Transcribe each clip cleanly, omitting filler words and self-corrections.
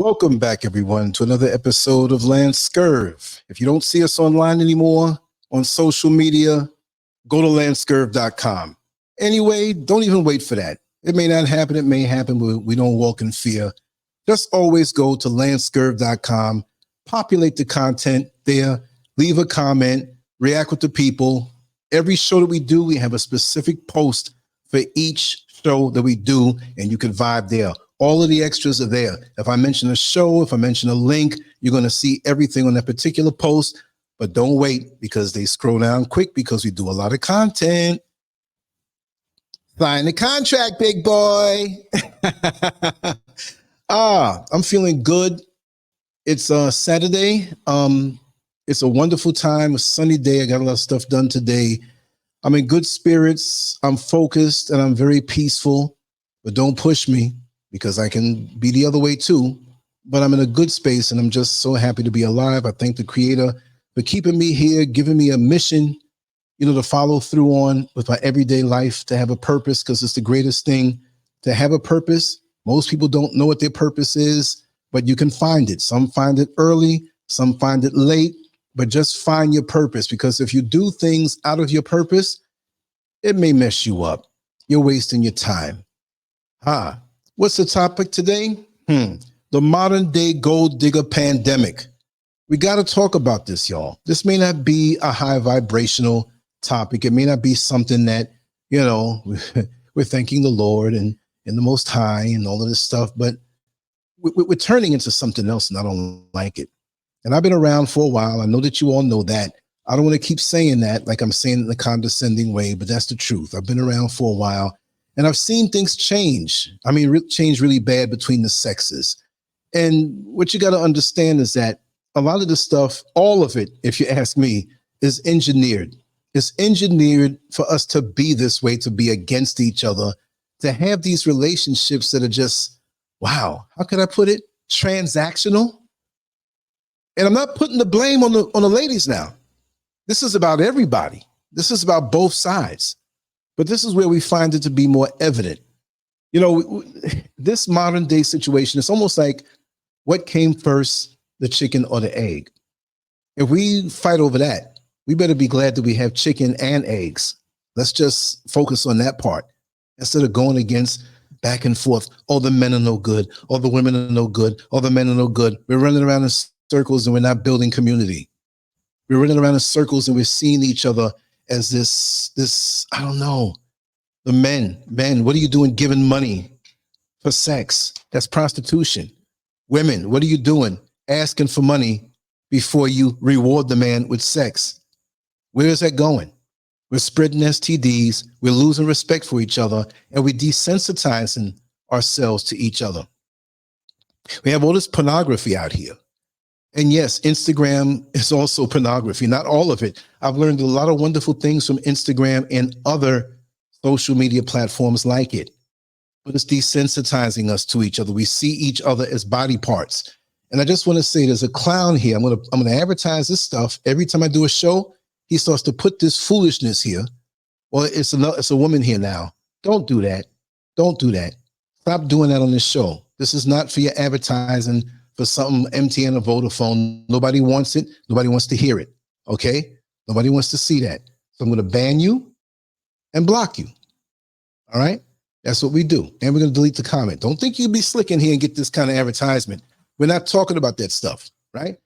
Welcome back, everyone, to another episode of LANCESCURV. If you don't see us online anymore on social media, go to LANCESCURV.com. Anyway, don't even wait for that. It may not happen. It may happen, but we don't walk in fear. Just always go to LANCESCURV.com, populate the content there, leave a comment, react with the people. Every show that we do, we have a specific post for each show that we do, and you can vibe there. All of the extras are there. If I mention a show, if I mention a link, you're going to see everything on that particular post. But don't wait, because they scroll down quick, because we do a lot of content. Sign the contract, big boy. I'm feeling good. It's Saturday. It's a wonderful time, a sunny day. I got a lot of stuff done today. I'm in good spirits. I'm focused, and I'm very peaceful. But don't push me, because I can be the other way too. But I'm in a good space, and I'm just so happy to be alive. I thank the Creator for keeping me here, giving me a mission, to follow through on with my everyday life, to have a purpose, because it's the greatest thing to have a purpose. Most people don't know what their purpose is, but you can find it. Some find it early, some find it late, but just find your purpose, because if you do things out of your purpose, it may mess you up. You're wasting your time. What's the topic today? The modern day gold digger pandemic. We got to talk about this, y'all. This may not be a high vibrational topic. It may not be something that, we're thanking the Lord and the Most High and all of this stuff, but we're turning into something else, and I don't like it. And I've been around for a while. I know that you all know that. I don't want to keep saying that like I'm saying it in a condescending way, but that's the truth. I've been around for a while, and I've seen things change. I mean, change really bad between the sexes. And what you got to understand is that a lot of the stuff, all of it, if you ask me, is engineered. It's engineered for us to be this way, to be against each other, to have these relationships that are just, wow, how could I put it? Transactional. And I'm not putting the blame on the ladies now. This is about everybody. This is about both sides. But this is where we find it to be more evident. This modern day situation, it's almost like, what came first, the chicken or the egg? If we fight over that, we better be glad that we have chicken and eggs. Let's just focus on that part, instead of going against back and forth. Oh, the men are no good. Oh, the women are no good. Oh, the men are no good. We're running around in circles, and we're not building community. We're running around in circles, and we're seeing each other as this, I don't know. The men, what are you doing giving money for sex? That's prostitution. Women, what are you doing asking for money before you reward the man with sex? Where is that going? We're spreading STDs, we're losing respect for each other, and we're desensitizing ourselves to each other. We have all this pornography out here. And yes, Instagram is also pornography, not all of it. I've learned a lot of wonderful things from Instagram and other social media platforms like it. But it's desensitizing us to each other. We see each other as body parts. And I just want to say, there's a clown here. I'm gonna advertise this stuff. Every time I do a show, he starts to put this foolishness here. Well, it's a woman here now. Don't do that. Don't do that. Stop doing that on this show. This is not for your advertising for something MTN or Vodafone. Nobody wants it. Nobody wants to hear it. Okay? Nobody wants to see that. So I'm going to ban you and block you. All right? That's what we do. And we're going to delete the comment. Don't think you'd be slick in here and get this kind of advertisement. We're not talking about that stuff, right?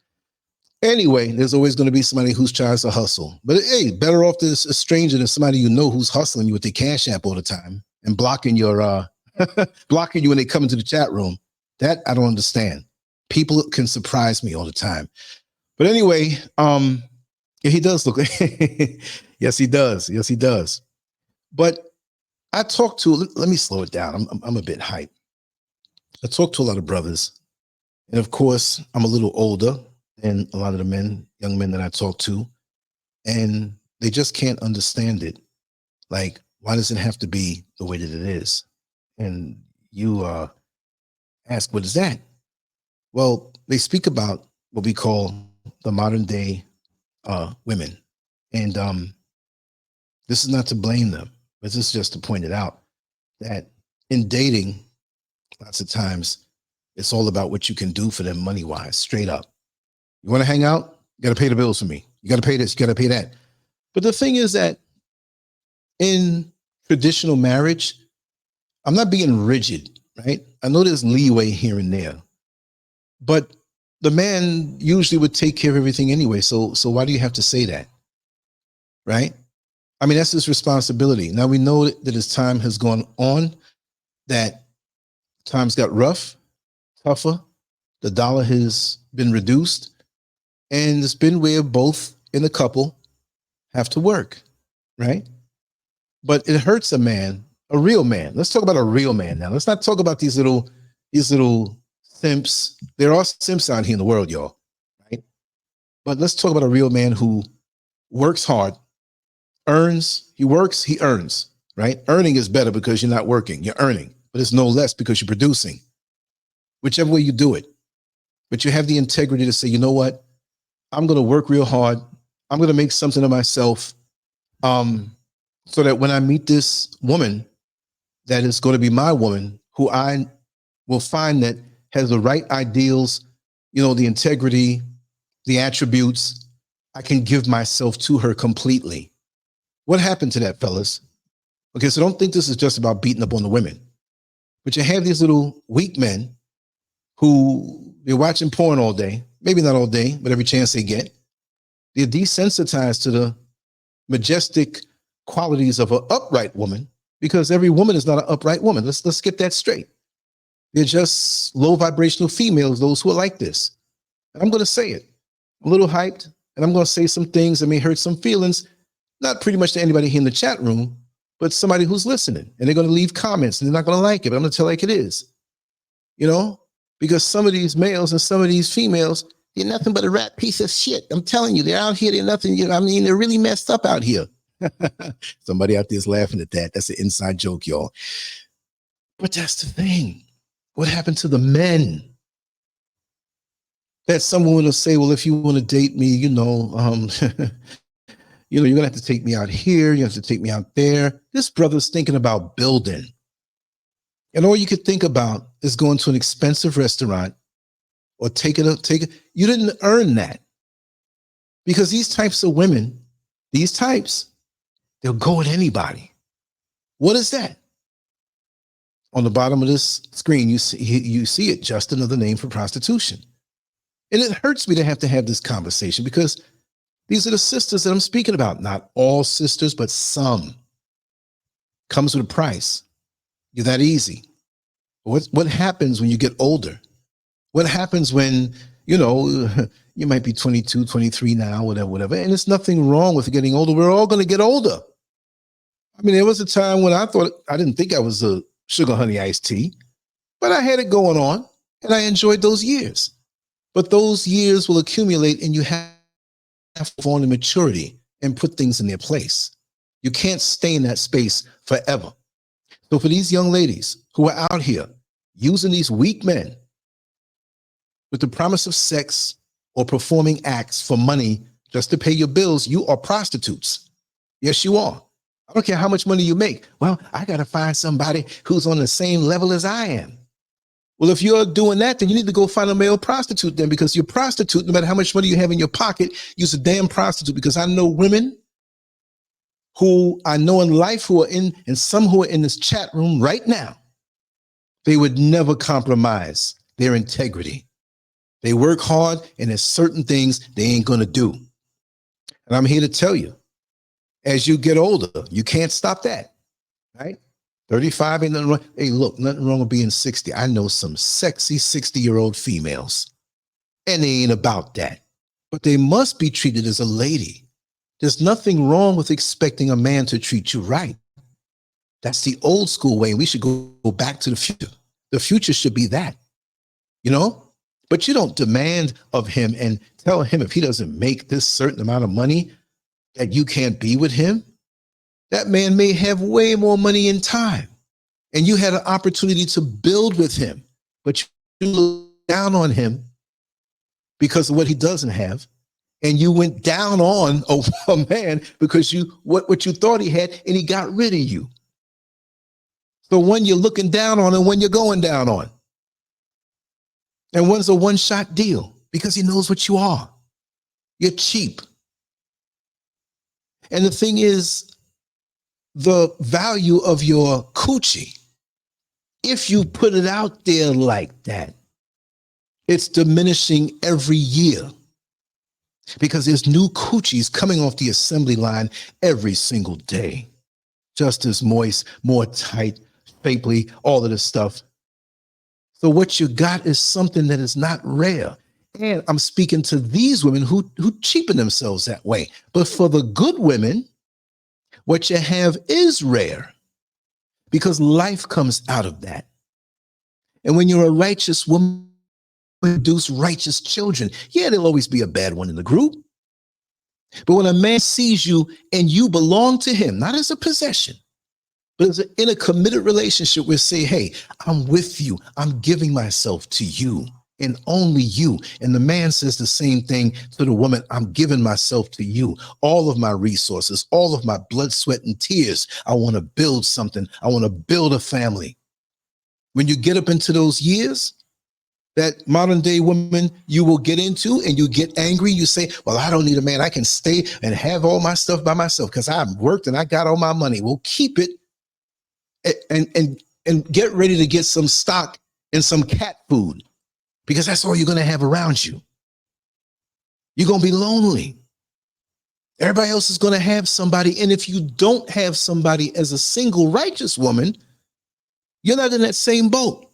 Anyway, there's always going to be somebody who tries to hustle. But hey, better off this a stranger than somebody you know who's hustling you with their Cash App all the time and blocking your blocking you when they come into the chat room. That I don't understand. People can surprise me all the time. But anyway, yeah, he does look. Yes, he does. Yes, he does. But I talk to, let me slow it down. I'm a bit hyped. I talk to a lot of brothers. And of course, I'm a little older than a lot of the young men that I talk to. And they just can't understand it. Like, why does it have to be the way that it is? And you ask, what is that? Well, they speak about what we call the modern day women. And this is not to blame them, but this is just to point it out that in dating, lots of times It's all about what you can do for them money-wise, straight up. You want to hang out? You got to pay the bills for me. You got to pay this, you got to pay that. But the thing is that in traditional marriage, I'm not being rigid, right? I know there's leeway here and there, but the man usually would take care of everything anyway. So why do you have to say that? Right? I mean, that's his responsibility. Now we know that as time has gone on, that times got rough, tougher. The dollar has been reduced, and it's been where both in the couple have to work, right? But it hurts a man, a real man. Let's talk about a real man now. Let's not talk about these little simps. There are simps out here in the world, y'all, right? But let's talk about a real man who works hard, earns, he works, he earns, right? Earning is better because you're not working, you're earning, but it's no less because you're producing, whichever way you do it. But you have the integrity to say, you know what? I'm going to work real hard. I'm going to make something of myself, so that when I meet this woman that is going to be my woman, who I will find that has the right ideals, you know, the integrity, the attributes, I can give myself to her completely. What happened to that, fellas? Okay, so don't think this is just about beating up on the women, but you have these little weak men who they're watching porn all day, maybe not all day, but every chance they get. They're desensitized to the majestic qualities of an upright woman, because every woman is not an upright woman. Let's get that straight. They're just low vibrational females, those who are like this. And I'm going to say it. I'm a little hyped, and I'm going to say some things that may hurt some feelings, not pretty much to anybody here in the chat room, but somebody who's listening, and they're going to leave comments and they're not going to like it, but I'm going to tell like it is, you know, because some of these males and some of these females, they're nothing but a rat piece of shit. I'm telling you, they're out here. They're nothing. I mean, they're really messed up out here. Somebody out there is laughing at that. That's an inside joke, y'all. But that's the thing. What happened to the men? That someone will say, well, if you want to date me, you know, you're going to have to take me out here. You have to take me out there. This brother's thinking about building. And all you could think about is going to an expensive restaurant or take it. You didn't earn that, because these types of women, these types, they'll go with anybody. What is that? On the bottom of this screen, you see it, just another name for prostitution. And it hurts me to have this conversation, because these are the sisters that I'm speaking about. Not all sisters, but some. Comes with a price. You're that easy. What happens when you get older? What happens when, you know, you might be 22, 23 now, whatever. And there's nothing wrong with getting older. We're all going to get older. I mean, there was a time when I didn't think I was a sugar honey iced tea, but I had it going on and I enjoyed those years. But those years will accumulate, and you have to fall into maturity and put things in their place. You can't stay in that space forever. So for these young ladies who are out here using these weak men with the promise of sex or performing acts for money just to pay your bills, you are prostitutes. Yes, you are. I don't care how much money you make. Well, I got to find somebody who's on the same level as I am. Well, if you're doing that, then you need to go find a male prostitute then, because you're a prostitute, no matter how much money you have in your pocket, you're a damn prostitute. Because I know women who I know in life who are in, and some who are in this chat room right now, they would never compromise their integrity. They work hard, and there's certain things they ain't going to do. And I'm here to tell you, as you get older, you can't stop that, right? 35 ain't nothing wrong. Hey, look, nothing wrong with being 60. I know some sexy 60-year-old females, and they ain't about that. But they must be treated as a lady. There's nothing wrong with expecting a man to treat you right. That's the old school way. We should go back to the future. The future should be that, you know? But you don't demand of him and tell him if he doesn't make this certain amount of money that you can't be with him. That man may have way more money and time, and you had an opportunity to build with him, but you look down on him because of what he doesn't have. And you went down on a man because what you thought he had, and he got rid of you. So one you're looking down on and one you're going down on. And one's a one-shot deal because he knows what you are. You're cheap. And the thing is, the value of your coochie, if you put it out there like that, it's diminishing every year because there's new coochies coming off the assembly line every single day. Just as moist, more tight, shapely, all of this stuff. So what you got is something that is not rare. And I'm speaking to these women who cheapen themselves that way. But for the good women, what you have is rare because life comes out of that. And when you're a righteous woman, you produce righteous children. Yeah, there'll always be a bad one in the group. But when a man sees you and you belong to him, not as a possession, but as in a committed relationship where say, hey, I'm with you. I'm giving myself to you and only you. And the man says the same thing to the woman. I'm giving myself to you. All of my resources, all of my blood, sweat, and tears. I want to build something. I want to build a family. When you get up into those years, that modern day woman you will get into and you get angry, you say, well, I don't need a man. I can stay and have all my stuff by myself because I've worked and I got all my money. Well, keep it and get ready to get some stock and some cat food because that's all you're going to have around you. You're going to be lonely. Everybody else is going to have somebody. And if you don't have somebody as a single righteous woman, you're not in that same boat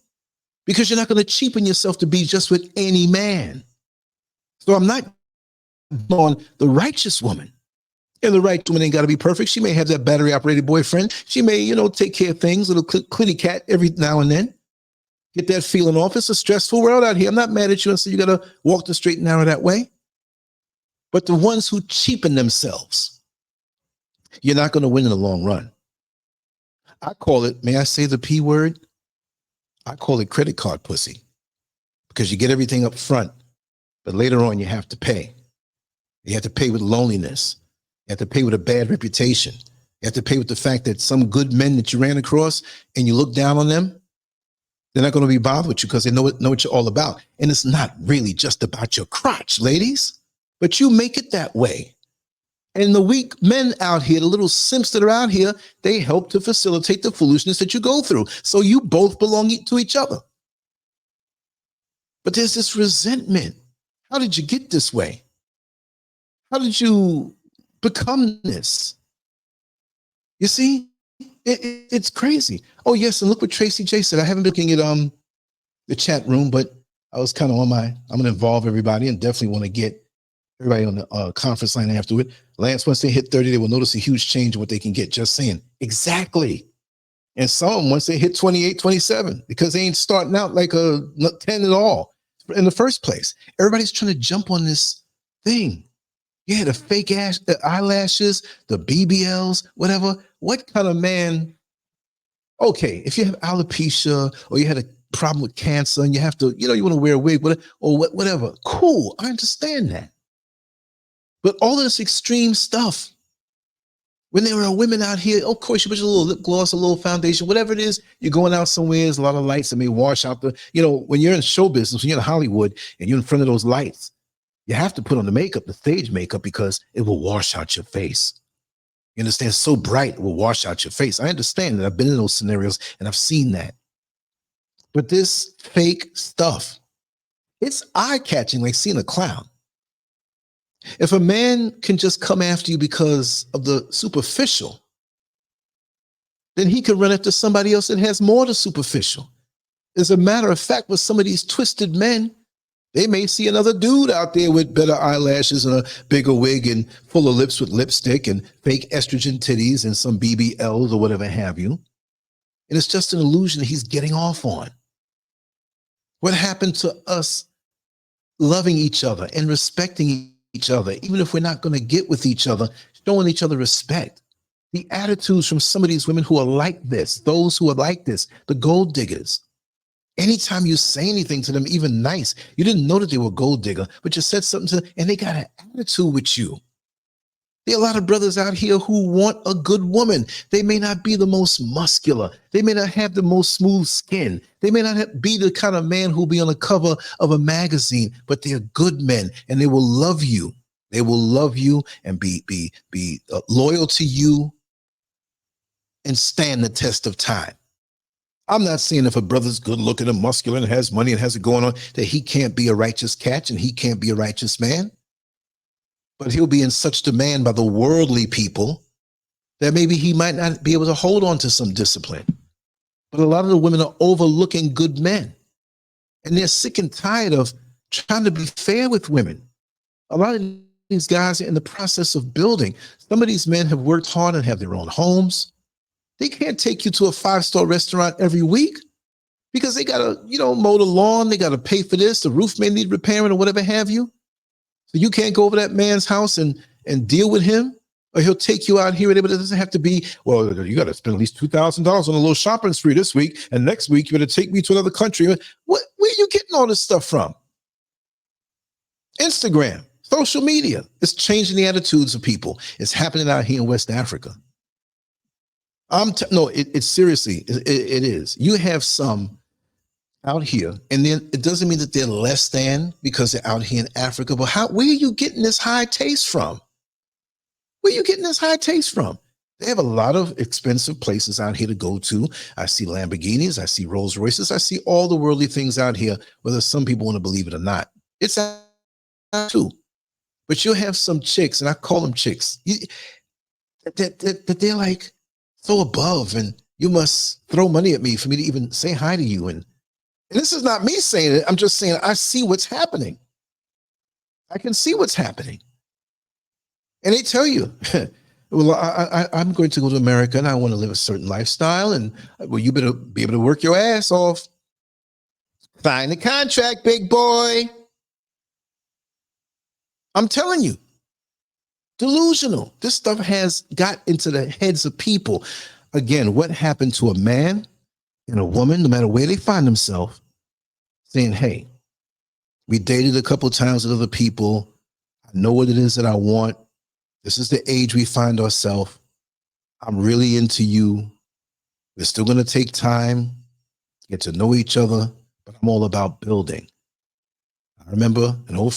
because you're not going to cheapen yourself to be just with any man. So I'm not on the righteous woman. And the right woman ain't got to be perfect. She may have that battery operated boyfriend. She may, take care of things, little clitty cat every now and then. Get that feeling off. It's a stressful world out here. I'm not mad at you and say you got to walk the straight and narrow that way. But the ones who cheapen themselves, you're not going to win in the long run. I call it, may I say the P word? I call it credit card pussy because you get everything up front, but later on you have to pay. You have to pay with loneliness. You have to pay with a bad reputation. You have to pay with the fact that some good men that you ran across and you look down on them, they're not going to be bothered with you because they know what you're all about. And it's not really just about your crotch, ladies, but you make it that way. And the weak men out here, the little simps that are out here, they help to facilitate the foolishness that you go through. So you both belong to each other. But there's this resentment. How did you get this way? How did you become this? You see, it's crazy. Oh, yes. And look what Tracy J said. I haven't been looking at the chat room, but I was kind of I'm going to involve everybody and definitely want to get everybody on the conference line afterward. Lance, once they hit 30, they will notice a huge change in what they can get. Just saying. Exactly. And some, once they hit 28, 27, because they ain't starting out like a 10 at all in the first place. Everybody's trying to jump on this thing. Yeah, the fake the eyelashes, the BBLs, whatever. What kind of man? Okay, if you have alopecia or you had a problem with cancer and you have to, you want to wear a wig, whatever. Cool, I understand that. But all of this extreme stuff, when there are women out here, of course, you put a little lip gloss, a little foundation, whatever it is, you're going out somewhere, there's a lot of lights that may wash out the, when you're in show business, when you're in Hollywood and you're in front of those lights, you have to put on the makeup, the stage makeup, because it will wash out your face. You understand? It's so bright, it will wash out your face. I understand that. I've been in those scenarios and I've seen that. But this fake stuff, it's eye-catching, like seeing a clown. If a man can just come after you because of the superficial, then he can run after somebody else that has more than superficial. As a matter of fact, with some of these twisted men, they may see another dude out there with better eyelashes and a bigger wig and full of lips with lipstick and fake estrogen titties and some BBLs or whatever have you. And it's just an illusion that he's getting off on. What happened to us loving each other and respecting each other, even if we're not going to get with each other, showing each other respect? The attitudes from some of these women who are like this, those who are like this, the gold diggers. Anytime you say anything to them, even nice, you didn't know that they were gold digger, but you said something to them and they got an attitude with you. There are a lot of brothers out here who want a good woman. They may not be the most muscular. They may not have the most smooth skin. They may not be the kind of man who'll be on the cover of a magazine, but they're good men and they will love you. They will love you and be loyal to you and stand the test of time. I'm not saying if a brother's good looking and muscular and has money and has it going on, that he can't be a righteous catch and he can't be a righteous man. But he'll be in such demand by the worldly people that maybe he might not be able to hold on to some discipline. But a lot of the women are overlooking good men. And they're sick and tired of trying to be fair with women. A lot of these guys are in the process of building. Some of these men have worked hard and have their own homes. They can't take you to a 5-star restaurant every week because they got to, mow the lawn. They got to pay for this. The roof may need repairing or whatever have you. So you can't go over that man's house and deal with him, or he'll take you out here. But it doesn't have to be, well, you got to spend at least $2,000 on a little shopping spree this week. And next week, you better take me to another country. Where are you getting all this stuff from? Instagram, social media. It's changing the attitudes of people. It's happening out here in West Africa. It's seriously, it is. You have some out here, and then it doesn't mean that they're less than because they're out here in Africa, but where are you getting this high taste from? Where are you getting this high taste from? They have a lot of expensive places out here to go to. I see Lamborghinis, I see Rolls Royces, I see all the worldly things out here, whether some people want to believe it or not. It's out too. But you'll have some chicks, and I call them chicks, that they're like so above, and you must throw money at me for me to even say hi to you. And this is not me saying it. I'm just saying I see what's happening. I can see what's happening. And they tell you, well, I'm going to go to America and I want to live a certain lifestyle. And well, you better be able to work your ass off. Sign the contract, big boy. I'm telling you, delusional. This stuff has got into the heads of people. Again, what happened to a man and a woman, no matter where they find themselves, saying, hey, we dated a couple of times with other people. I know what it is that I want. This is the age we find ourselves. I'm really into you. We're still going to take time, get to know each other, but I'm all about building. I remember an old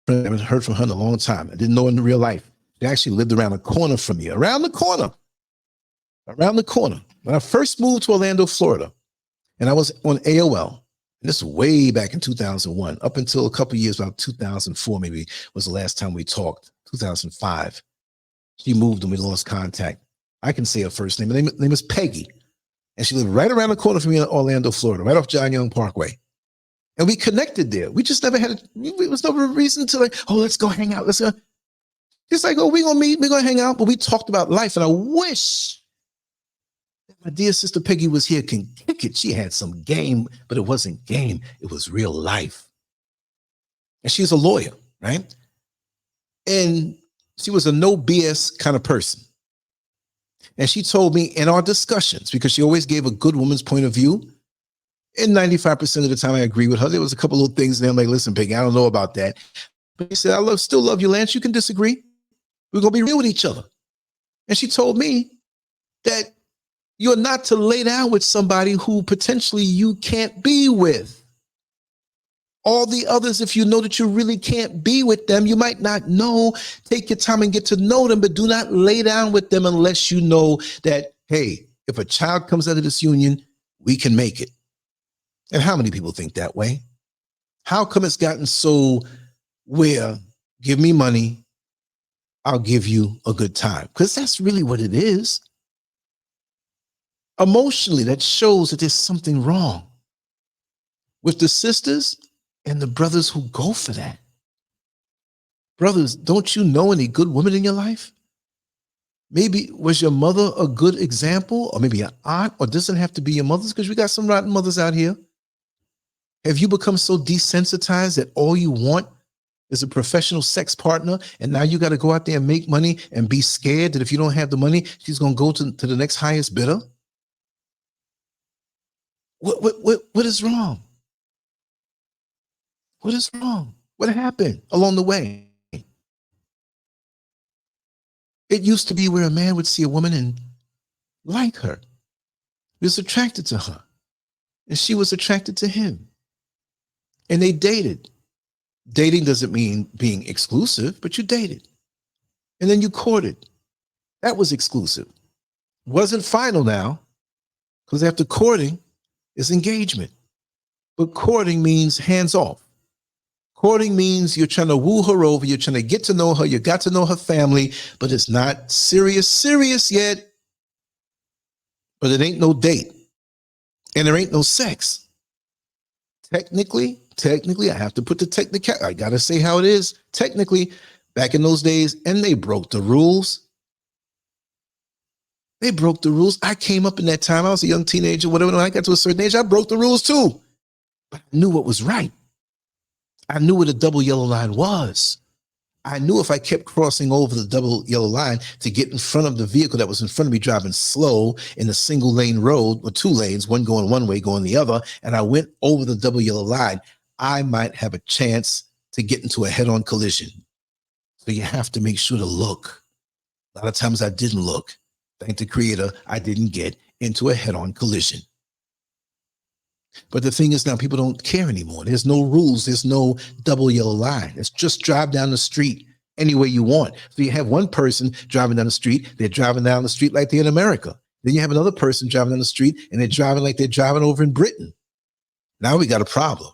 friend, I haven't heard from her in a long time. I didn't know her in real life. She actually lived around the corner from me, around the corner. When I first moved to Orlando, Florida, and I was on AOL, and this is way back in 2001, up until a couple of years, about 2004 maybe was the last time we talked, 2005. She moved and we lost contact. I can say her first name. Her name is Peggy. And she lived right around the corner from me in Orlando, Florida, right off John Young Parkway. And we connected there. We just never had it was no reason to like, oh, let's go hang out. Let's go. Just like, oh, we're going to meet, we're going to hang out. But we talked about life. And I wish my dear sister Peggy was here, can kick it. She had some game, but it wasn't game. It was real life. And she's a lawyer, right? And she was a no BS kind of person. And she told me in our discussions, because she always gave a good woman's point of view, and 95% of the time I agree with her. There was a couple of things there. I'm like, listen, Peggy, I don't know about that. But she said, still love you, Lance. You can disagree. We're going to be real with each other. And she told me that you're not to lay down with somebody who potentially you can't be with. All the others, if you know that you really can't be with them, you might not know. Take your time and get to know them, but do not lay down with them unless you know that, hey, if a child comes out of this union, we can make it. And how many people think that way? How come it's gotten so where give me money, I'll give you a good time? Because that's really what it is. Emotionally, that shows that there's something wrong with the sisters and the brothers who go for that. Brothers, don't you know any good women in your life? Maybe was your mother a good example, or maybe an aunt, or doesn't have to be your mother's, because we got some rotten mothers out here. Have you become so desensitized that all you want is a professional sex partner, and now you got to go out there and make money and be scared that if you don't have the money, she's going to go to the next highest bidder? What is wrong? What is wrong? What happened along the way? It used to be where a man would see a woman and like her. He was attracted to her. And she was attracted to him. And they dated. Dating doesn't mean being exclusive, but you dated. And then you courted. That was exclusive. Wasn't final now, because after courting is engagement. But courting means hands off. Courting means you're trying to woo her over, you're trying to get to know her, you got to know her family, but it's not serious yet. But it ain't no date. And there ain't no sex. Technically, I have to put the technical, I gotta say how it is. Technically, back in those days, and they broke the rules. They broke the rules. I came up in that time. I was a young teenager, whatever. When I got to a certain age, I broke the rules too. But I knew what was right. I knew what a double yellow line was. I knew if I kept crossing over the double yellow line to get in front of the vehicle that was in front of me driving slow in a single lane road or two lanes, one going one way, going the other, and I went over the double yellow line, I might have a chance to get into a head-on collision. So you have to make sure to look. A lot of times I didn't look. Thank the Creator, I didn't get into a head-on collision. But the thing is now people don't care anymore. There's no rules. There's no double yellow line. It's just drive down the street any way you want. So you have one person driving down the street. They're driving down the street like they're in America. Then you have another person driving down the street and they're driving like they're driving over in Britain. Now we got a problem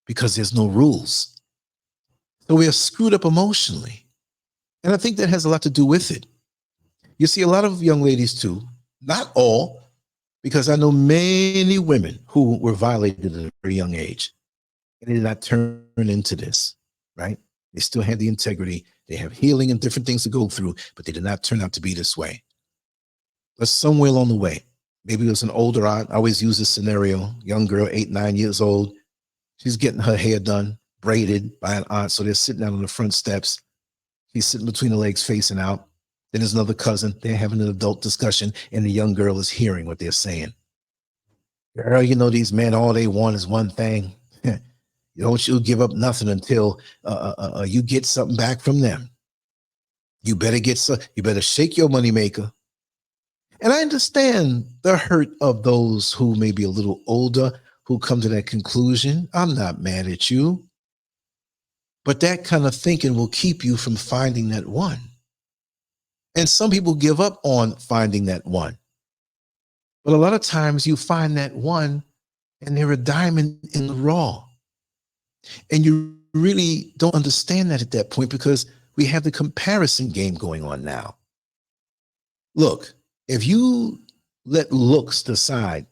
because there's no rules. So we are screwed up emotionally. And I think that has a lot to do with it. You see a lot of young ladies too, not all, because I know many women who were violated at a very young age and they did not turn into this, right? They still had the integrity. They have healing and different things to go through, but they did not turn out to be this way. But somewhere along the way, maybe it was an older aunt. I always use this scenario, young girl, 8, 9 years old. She's getting her hair done, braided by an aunt. So they're sitting out on the front steps. He's sitting between the legs facing out. Then there's another cousin. They're having an adult discussion, and the young girl is hearing what they're saying. Girl, you know, these men, all they want is one thing. You give up nothing until you get something back from them. You better shake your moneymaker. And I understand the hurt of those who may be a little older, who come to that conclusion. I'm not mad at you. But that kind of thinking will keep you from finding that one. And some people give up on finding that one. But a lot of times you find that one and they're a diamond in the raw. And you really don't understand that at that point because we have the comparison game going on now. Look, if you let looks decide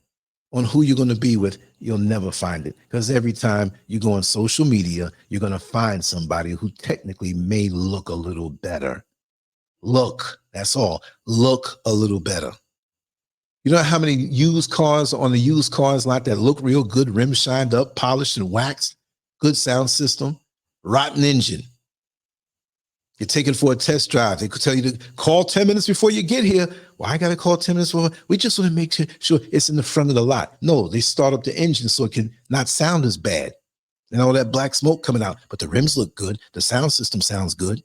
on who you're going to be with, you'll never find it. Because every time you go on social media, you're going to find somebody who technically may look a little better. Look, that's all. Look a little better. You know how many used cars on the used cars lot that look real good, rims shined up, polished and waxed, good sound system, rotten engine. You're taken for a test drive. They could tell you to call 10 minutes before you get here. Well, I got to call 10 minutes before. We just want to make sure it's in the front of the lot. No, they start up the engine so it can not sound as bad. And all that black smoke coming out. But the rims look good. The sound system sounds good.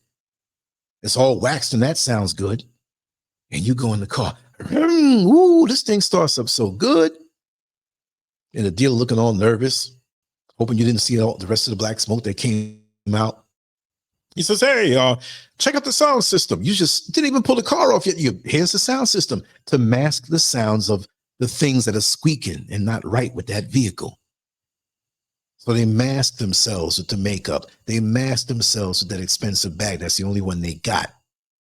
It's all waxed and that sounds good. And you go in the car. Ooh, this thing starts up so good. And the dealer looking all nervous, hoping you didn't see all the rest of the black smoke that came out. He says, hey, check out the sound system. You just didn't even pull the car off yet. Here's the sound system to mask the sounds of the things that are squeaking and not right with that vehicle. So they mask themselves with the makeup. They mask themselves with that expensive bag. That's the only one they got.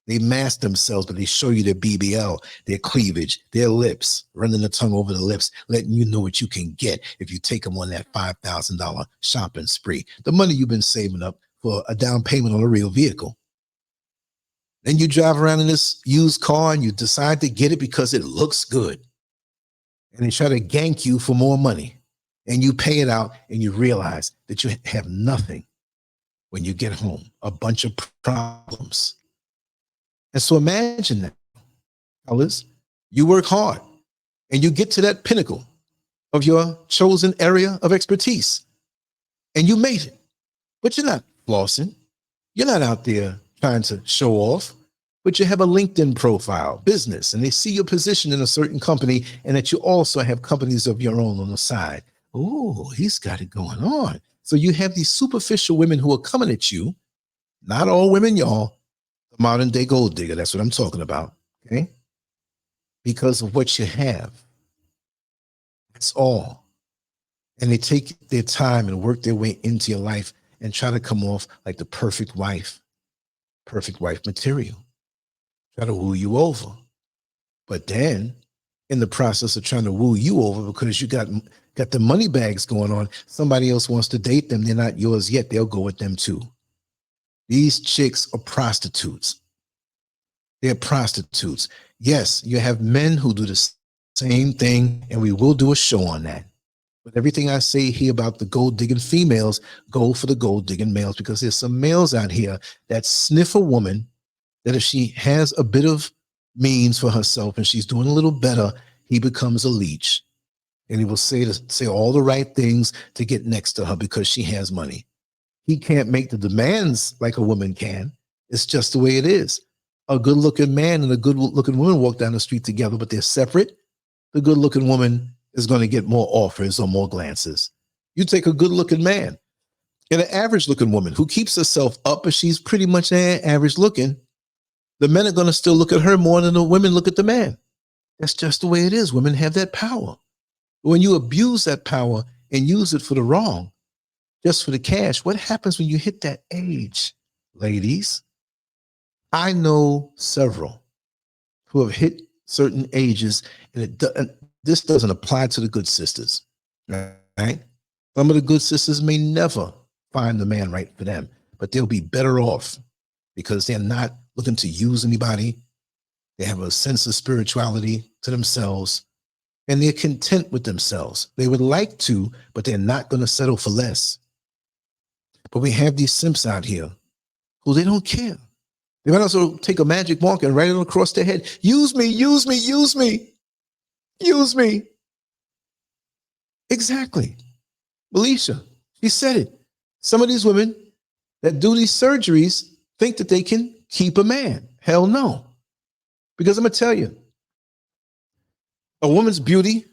They mask themselves, but they show you their BBL, their cleavage, their lips, running the tongue over the lips, letting you know what you can get if you take them on that $5,000 shopping spree. The money you've been saving up for a down payment on a real vehicle. Then you drive around in this used car and you decide to get it because it looks good. And they try to gank you for more money. And you pay it out and you realize that you have nothing when you get home, a bunch of problems. And so imagine that, fellas, you work hard and you get to that pinnacle of your chosen area of expertise and you made it, but you're not flossing. You're not out there trying to show off. but you have a LinkedIn profile, business, and they see your position in a certain company and that you also have companies of your own on the side. Oh, he's got it going on. So you have these superficial women who are coming at you. Not all women, y'all. The modern day gold digger, that's what I'm talking about, okay? Because of what you have. That's all. And they take their time and work their way into your life and try to come off like the perfect wife material. Try to woo you over. But then in the process of trying to woo you over because you got the money bags going on, somebody else wants to date them. They're not yours yet. They'll go with them too. These chicks are prostitutes. They're prostitutes. Yes, you have men who do the same thing, and we will do a show on that. But everything I say here about the gold digging females, go for the gold digging males, because there's some males out here that sniff a woman that if she has a bit of means for herself and she's doing a little better, he becomes a leech. And he will say all the right things to get next to her because she has money. He can't make the demands like a woman can. It's just the way it is. A good-looking man and a good-looking woman walk down the street together, but they're separate. The good-looking woman is going to get more offers or more glances. You take a good-looking man and an average-looking woman who keeps herself up, but she's pretty much average-looking. The men are going to still look at her more than the women look at the man. That's just the way it is. Women have that power. When you abuse that power and use it for the wrong, just for the cash, what happens when you hit that age, ladies? I know several who have hit certain ages, and this doesn't apply to the good sisters, right? Some of the good sisters may never find the man right for them, but they'll be better off because they're not looking to use anybody. They have a sense of spirituality to themselves, and they're content with themselves. They would like to, but they're not going to settle for less. But we have these simps out here who they don't care. They might also take a magic marker and write it across their head. Use me, use me, use me, use me. Exactly. Alicia, she said it. Some of these women that do these surgeries think that they can keep a man. Hell no. Because I'm going to tell you, a woman's beauty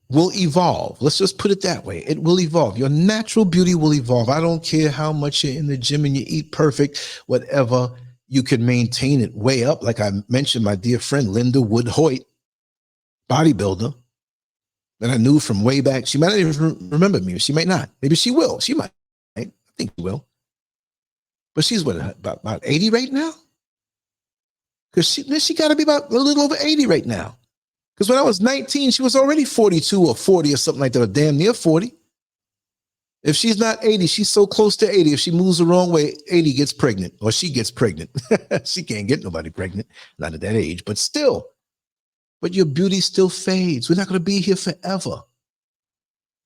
will evolve. Let's just put it that way. It will evolve. Your natural beauty will evolve. I don't care how much you're in the gym and you eat perfect, whatever, you can maintain it way up. Like I mentioned, my dear friend, Linda Wood Hoyt, bodybuilder, that I knew from way back. She might not even remember me. She might not. Maybe she will. She might. I think she will. But she's what, about 80 right now? Because she got to be about a little over 80 right now. Because when I was 19, she was already 42 or 40 or something like that, or damn near 40. If she's not 80, she's so close to 80. If she moves the wrong way, 80 gets pregnant, or she gets pregnant. She can't get nobody pregnant, not at that age, but still. But your beauty still fades. We're not going to be here forever.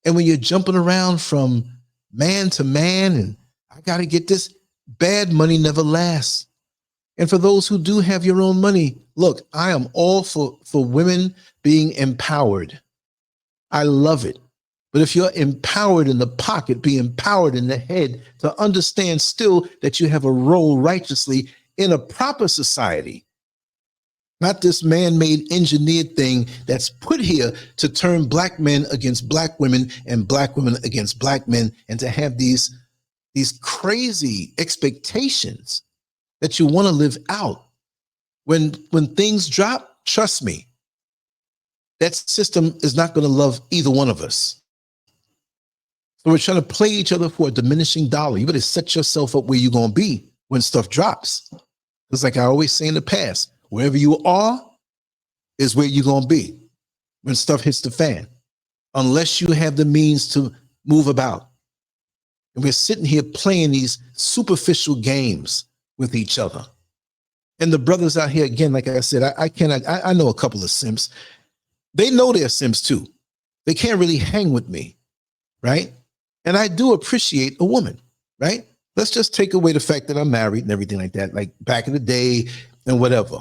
And when you're jumping around from man to man, and I got to get this, bad money never lasts. And for those who do have your own money, look, I am all for women being empowered. I love it. But if you're empowered in the pocket, be empowered in the head to understand still that you have a role righteously in a proper society. Not this man-made engineered thing that's put here to turn black men against black women and black women against black men, and to have these crazy expectations that you want to live out. When things drop, trust me, that system is not going to love either one of us. So we're trying to play each other for a diminishing dollar. You better set yourself up where you're going to be when stuff drops. It's like I always say in the past, wherever you are is where you're going to be when stuff hits the fan, unless you have the means to move about. And we're sitting here playing these superficial games with each other. And the brothers out here, again, like I said, I know a couple of simps. They know they're simps too. They can't really hang with me, right? And I do appreciate a woman, right? Let's just take away the fact that I'm married and everything like that, like back in the day and whatever.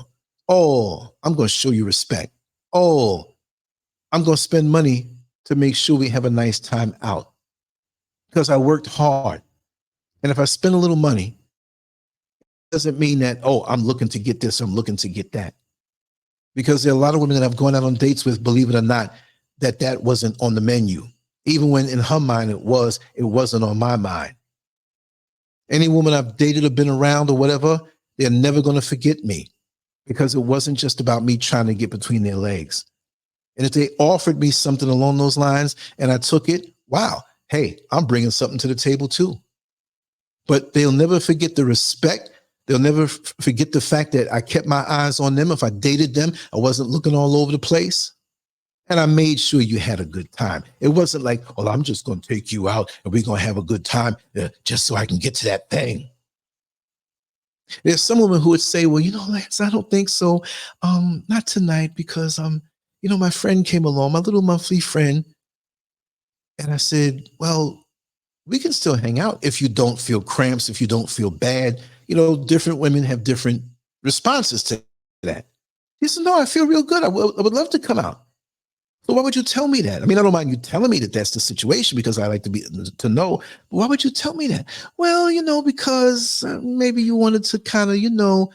Oh, I'm going to show you respect. Oh, I'm going to spend money to make sure we have a nice time out because I worked hard. And if I spend a little money doesn't mean that, oh, I'm looking to get this, I'm looking to get that. Because there are a lot of women that I've gone out on dates with, believe it or not, that wasn't on the menu. Even when in her mind it wasn't on my mind. Any woman I've dated or been around or whatever, they're never going to forget me, because it wasn't just about me trying to get between their legs. And if they offered me something along those lines and I took it, wow, hey, I'm bringing something to the table too. But they'll never forget the respect. They'll never forget the fact that I kept my eyes on them. If I dated them, I wasn't looking all over the place. And I made sure you had a good time. It wasn't like, well, I'm just going to take you out and we're going to have a good time just so I can get to that thing. There's some women who would say, well, you know, Lance, I don't think so. Not tonight, because, you know, my friend came along, my little monthly friend. And I said, well, we can still hang out if you don't feel cramps, if you don't feel bad. You know, different women have different responses to that. He said, no, I feel real good. I would love to come out. So why would you tell me that? I mean, I don't mind you telling me that that's the situation, because I like to know, but why would you tell me that? Well, you know, because maybe you wanted to kind of, you know,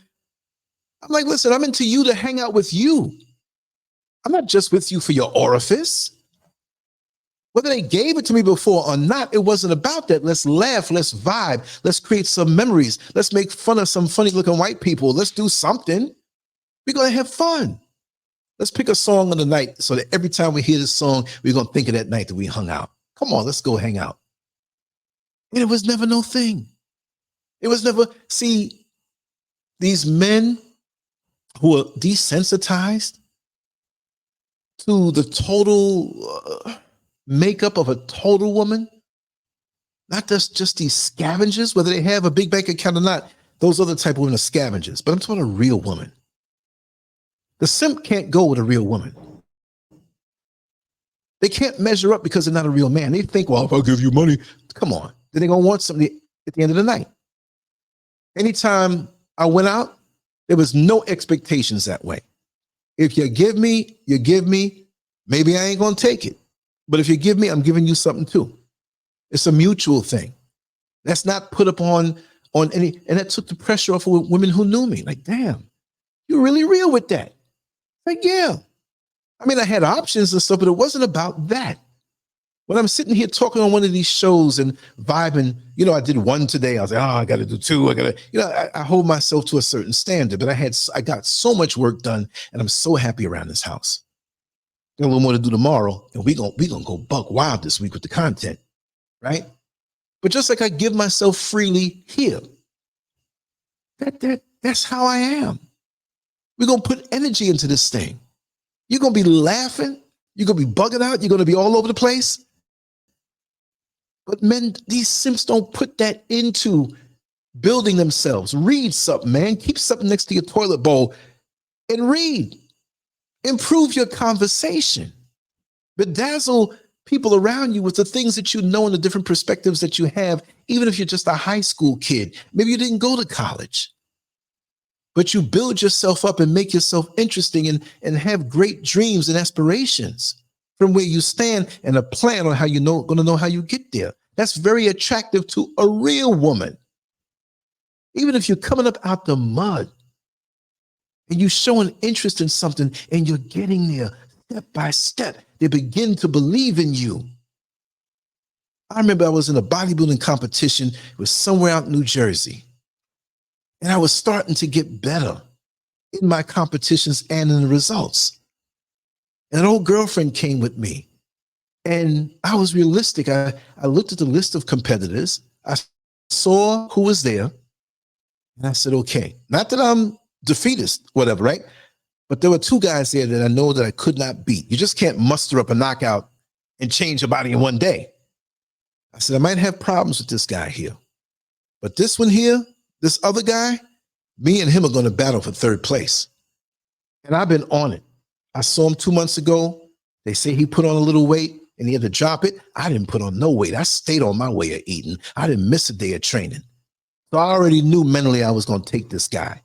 I'm like, listen, I'm into you to hang out with you. I'm not just with you for your orifice. Whether they gave it to me before or not, it wasn't about that. Let's laugh, let's vibe, let's create some memories. Let's make fun of some funny looking white people. Let's do something. We're going to have fun. Let's pick a song of the night so that every time we hear this song, we're going to think of that night that we hung out. Come on, let's go hang out. And it was never no thing. It was never, see, these men who are desensitized to the total makeup of a total woman, not just these scavengers, whether they have a big bank account or not, those other type of women are scavengers, but I'm talking about a real woman. The simp can't go with a real woman. They can't measure up because they're not a real man. They think, well, if I give you money, come on. Then they're going to want something at the end of the night. Anytime I went out, there was no expectations that way. If you give me, you give me. Maybe I ain't going to take it. But if you give me, I'm giving you something too. It's a mutual thing. That's not put up on any, and that took the pressure off of women who knew me. Like, damn, you're really real with that. Like, yeah. I mean, I had options and stuff, but it wasn't about that. When I'm sitting here talking on one of these shows and vibing, you know, I did one today. I was like, oh, I got to do two. I got to, you know, I hold myself to a certain standard, but I got so much work done, and I'm so happy around this house. Got a little more to do tomorrow, and we gonna go buck wild this week with the content, right? But just like I give myself freely here, that's how I am. We're gonna put energy into this thing. You're gonna be laughing, you're gonna be bugging out, you're gonna be all over the place. But men, these simps don't put that into building themselves. Read something, man. Keep something next to your toilet bowl and read. Improve your conversation. Bedazzle people around you with the things that you know and the different perspectives that you have, even if you're just a high school kid. Maybe you didn't go to college, but you build yourself up and make yourself interesting and have great dreams and aspirations from where you stand, and a plan on how you're going to know how you get there. That's very attractive to a real woman. Even if you're coming up out the mud, and you show an interest in something and you're getting there step by step, they begin to believe in you. I remember I was in a bodybuilding competition. It was somewhere out in New Jersey. And I was starting to get better in my competitions and in the results. And an old girlfriend came with me. And I was realistic. I looked at the list of competitors. I saw who was there. And I said, okay, not that I'm defeatist, whatever, right? But there were two guys there that I know that I could not beat. You just can't muster up a knockout and change your body in one day. I said, I might have problems with this guy here, but this one here, this other guy, me and him are going to battle for third place. And I've been on it. I saw him 2 months ago. They say he put on a little weight and he had to drop it. I didn't put on no weight. I stayed on my way of eating. I didn't miss a day of training. So I already knew mentally I was going to take this guy.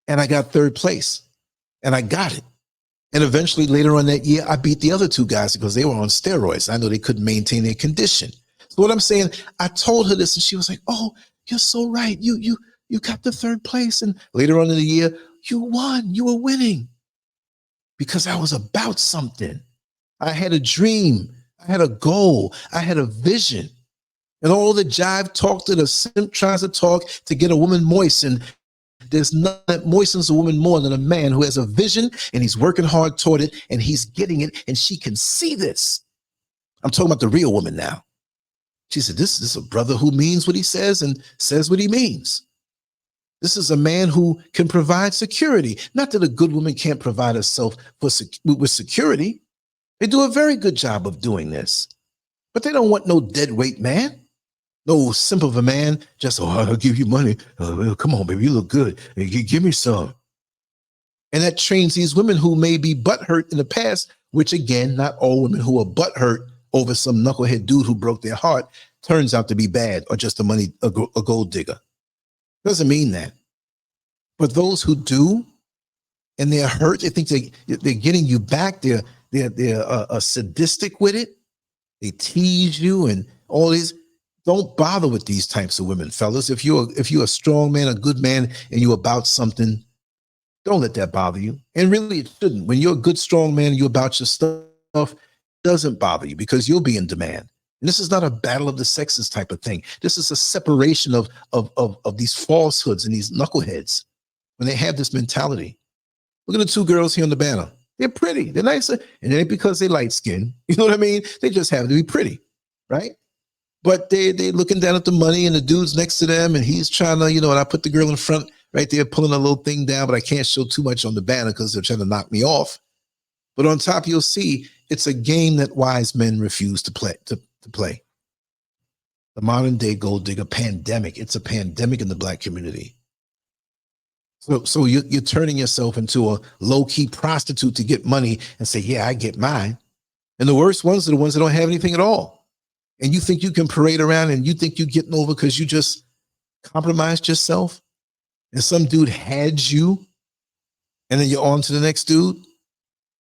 And I got third place, and I got it. And eventually later on that year, I beat the other two guys because they were on steroids. I know they couldn't maintain their condition. So what I'm saying, I told her this, and she was like, oh, you're so right. You you got the third place. And later on in the year, you won. You were winning because I was about something. I had a dream. I had a goal. I had a vision. And all the jive talk that a simp tries to talk to get a woman moistened, there's nothing that moistens a woman more than a man who has a vision and he's working hard toward it and he's getting it and she can see this. I'm talking about the real woman now. She said, this is a brother who means what he says and says what he means. This is a man who can provide security. Not that a good woman can't provide herself with security. They do a very good job of doing this. But they don't want no dead weight man. No simp of a man, just, oh, I'll give you money. Come on, baby, you look good. Give me some. And that trains these women who may be butthurt in the past, which again, not all women who are butthurt over some knucklehead dude who broke their heart turns out to be bad or just a gold digger. Doesn't mean that. But those who do, and they're hurt, they think they're getting you back. They're sadistic with it. They tease you and all these. Don't bother with these types of women, fellas. If you're a strong man, a good man, and you're about something, don't let that bother you. And really, it shouldn't. When you're a good, strong man and you're about your stuff, it doesn't bother you because you'll be in demand. And this is not a battle of the sexes type of thing. This is a separation of these falsehoods and these knuckleheads when they have this mentality. Look at the two girls here on the banner. They're pretty. They're nice. And it ain't because they light skin. You know what I mean? They just happen to be pretty, right? But they looking down at the money and the dude's next to them and he's trying to, and I put the girl in front right there pulling a little thing down, but I can't show too much on the banner because they're trying to knock me off. But on top, you'll see it's a game that wise men refuse to play. The modern day gold digger pandemic. It's a pandemic in the Black community. So you're turning yourself into a low-key prostitute to get money and say, yeah, I get mine. And the worst ones are the ones that don't have anything at all. And you think you can parade around and you think you're getting over because you just compromised yourself and some dude had you and then you're on to the next dude.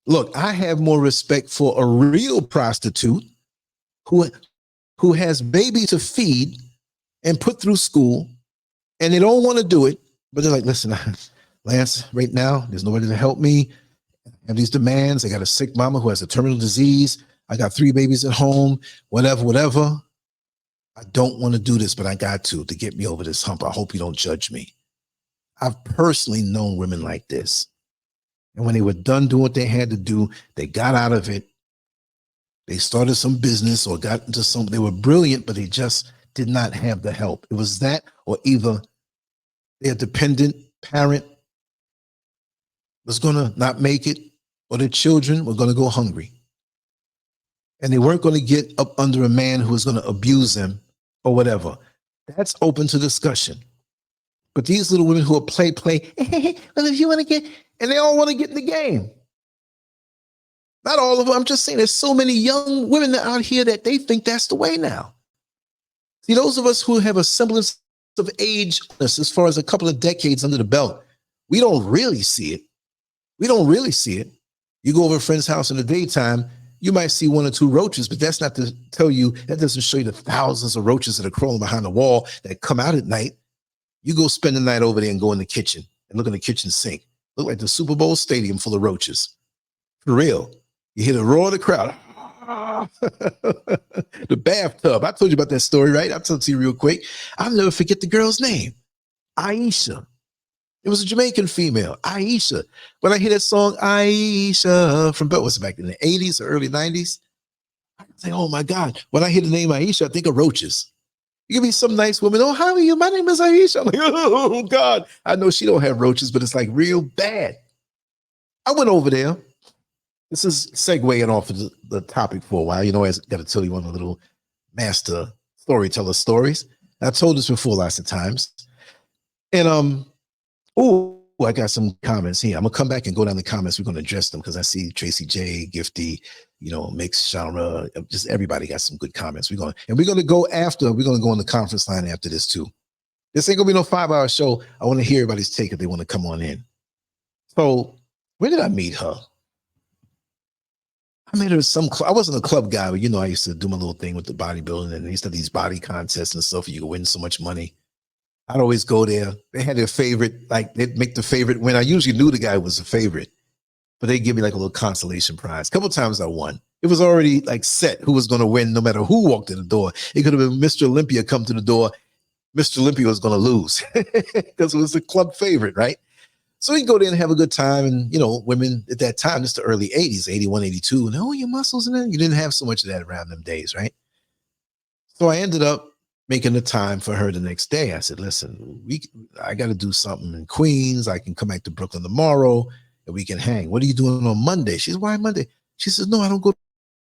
Look, I have more respect for a real prostitute who has baby to feed and put through school and they don't want to do it, but they're like, listen, Lance, right now, there's nobody to help me. I have these demands. I got a sick mama who has a terminal disease. I got 3 babies at home, whatever. I don't want to do this, but I got to get me over this hump. I hope you don't judge me. I've personally known women like this. And when they were done doing what they had to do, they got out of it. They started some business or got into some, they were brilliant, but they just did not have the help. It was that or either their dependent parent was going to not make it or their children were going to go hungry. And they weren't going to get up under a man who was going to abuse them or whatever. That's open to discussion. But these little women who are play, well, if you want to get, and they all want to get in the game. Not all of them. I'm just saying there's so many young women out here that they think that's the way now. See, those of us who have a semblance of age as far as a couple of decades under the belt, we don't really see it. We don't really see it. You go over a friend's house in the daytime, you might see 1 or 2 roaches, but that's not to tell you, that doesn't show you the thousands of roaches that are crawling behind the wall that come out at night. You go spend the night over there and go in the kitchen and look in the kitchen sink. Look like the Super Bowl stadium full of roaches. For real. You hear the roar of the crowd. The bathtub. I told you about that story, right? I'll tell it to you real quick. I'll never forget the girl's name. Aisha. It was a Jamaican female, Aisha. When I hear that song, Aisha, from what was it, back in the 80s or early 90s, I say, oh my God. When I hear the name Aisha, I think of roaches. You give me some nice woman, oh, how are you? My name is Aisha. I'm like, oh God. I know she don't have roaches, but it's like real bad. I went over there. This is segueing off of the topic for a while. I got to tell you one of the little master storyteller stories. I told this before lots of times. And oh, I got some comments here. I'm gonna come back and go down the comments. We're gonna address them because I see Tracy J, Gifty, mixed genre. Just everybody got some good comments. We're gonna go on the conference line after this too. This ain't gonna be no 5-hour show. I want to hear everybody's take if they want to come on in. So where did I meet her? I met her at some club. I wasn't a club guy, but I used to do my little thing with the bodybuilding, and I used to have these body contests and stuff. You could win so much money. I'd always go there. They had their favorite, like they'd make the favorite win. I usually knew the guy was the favorite, but they give me like a little consolation prize. A couple of times I won. It was already like set who was going to win no matter who walked in the door. It could have been Mr. Olympia come to the door. Mr. Olympia was going to lose because it was the club favorite, right? So you go there and have a good time. And, you know, women at that time, it's the early 80s, 81, 82. And, oh, your muscles and that. You didn't have so much of that around them days, right? So I ended up making the time for her the next day. I said, listen, I got to do something in Queens. I can come back to Brooklyn tomorrow and we can hang. What are you doing on Monday? She said, why Monday? She says, no, I don't go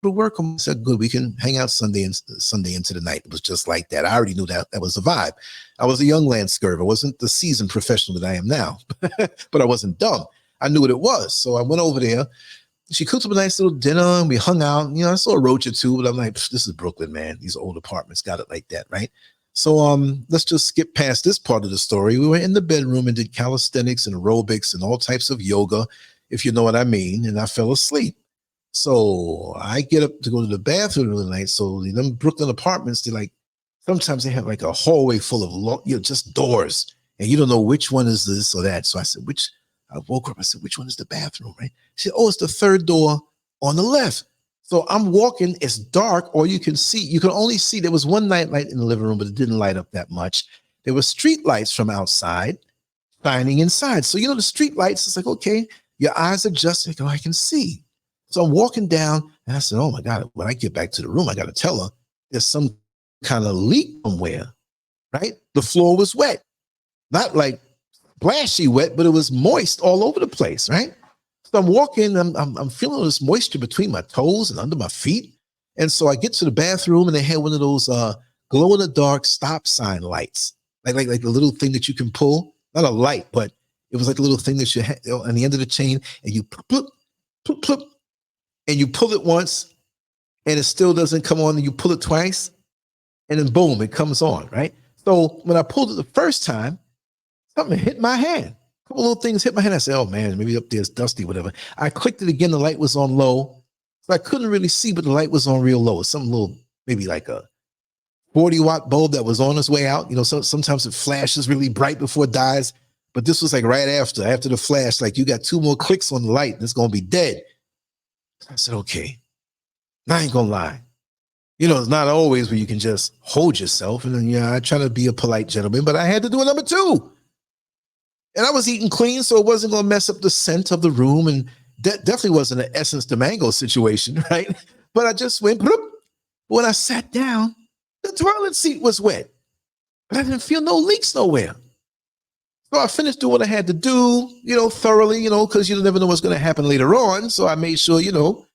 to work. I said, good, we can hang out Sunday into the night. It was just like that. I already knew that was the vibe. I was a young LANCESCURV. I wasn't the seasoned professional that I am now, but I wasn't dumb. I knew what it was. So I went over there. She cooked up a nice little dinner and we hung out. You know, I saw a roach or two, but I'm like, this is Brooklyn, man. These old apartments got it like that, right? So let's just skip past this part of the story. We were in the bedroom and did calisthenics and aerobics and all types of yoga, if you know what I mean, and I fell asleep. So I get up to go to the bathroom the night. So them Brooklyn apartments, they like, sometimes they have like a hallway full of, just doors, and you don't know which one is this or that. So I said, I woke up, I said, which one is the bathroom, right? She said, oh, it's the third door on the left. So I'm walking, it's dark, or you can only see, there was one night light in the living room, but it didn't light up that much. There were street lights from outside shining inside. So, you know, the street lights, it's like, okay, your eyes adjust, like, oh, I can see. So I'm walking down and I said, oh my God, when I get back to the room, I got to tell her there's some kind of leak somewhere, right? The floor was wet, not like splashy wet, but it was moist all over the place, right? So I'm walking, I'm feeling this moisture between my toes and under my feet. And so I get to the bathroom and they had one of those glow in the dark stop sign lights, like the little thing that you can pull, not a light, but it was like a little thing that you had on the end of the chain, and you plop, plop, plop, and you pull it once and it still doesn't come on, and you pull it twice and then boom, it comes on, right? So when I pulled it the first time, something hit my hand. A couple little things hit my hand. I said, oh man, maybe up there's dusty, whatever. I clicked it again. The light was on low. So I couldn't really see, but the light was on real low. Some little, maybe like a 40-watt bulb that was on its way out. You know, so sometimes it flashes really bright before it dies. But this was like right after the flash, like you got 2 more clicks on the light and it's going to be dead. I said, okay, now I ain't going to lie. You know, it's not always where you can just hold yourself. And then, I try to be a polite gentleman, but I had to do a number 2. And I was eating clean, so it wasn't going to mess up the scent of the room. And that definitely wasn't an Essence de Mango situation, right? But I just went, bloop. When I sat down, the toilet seat was wet. But I didn't feel no leaks nowhere. So I finished doing what I had to do, thoroughly, because you never know what's going to happen later on. So I made sure, to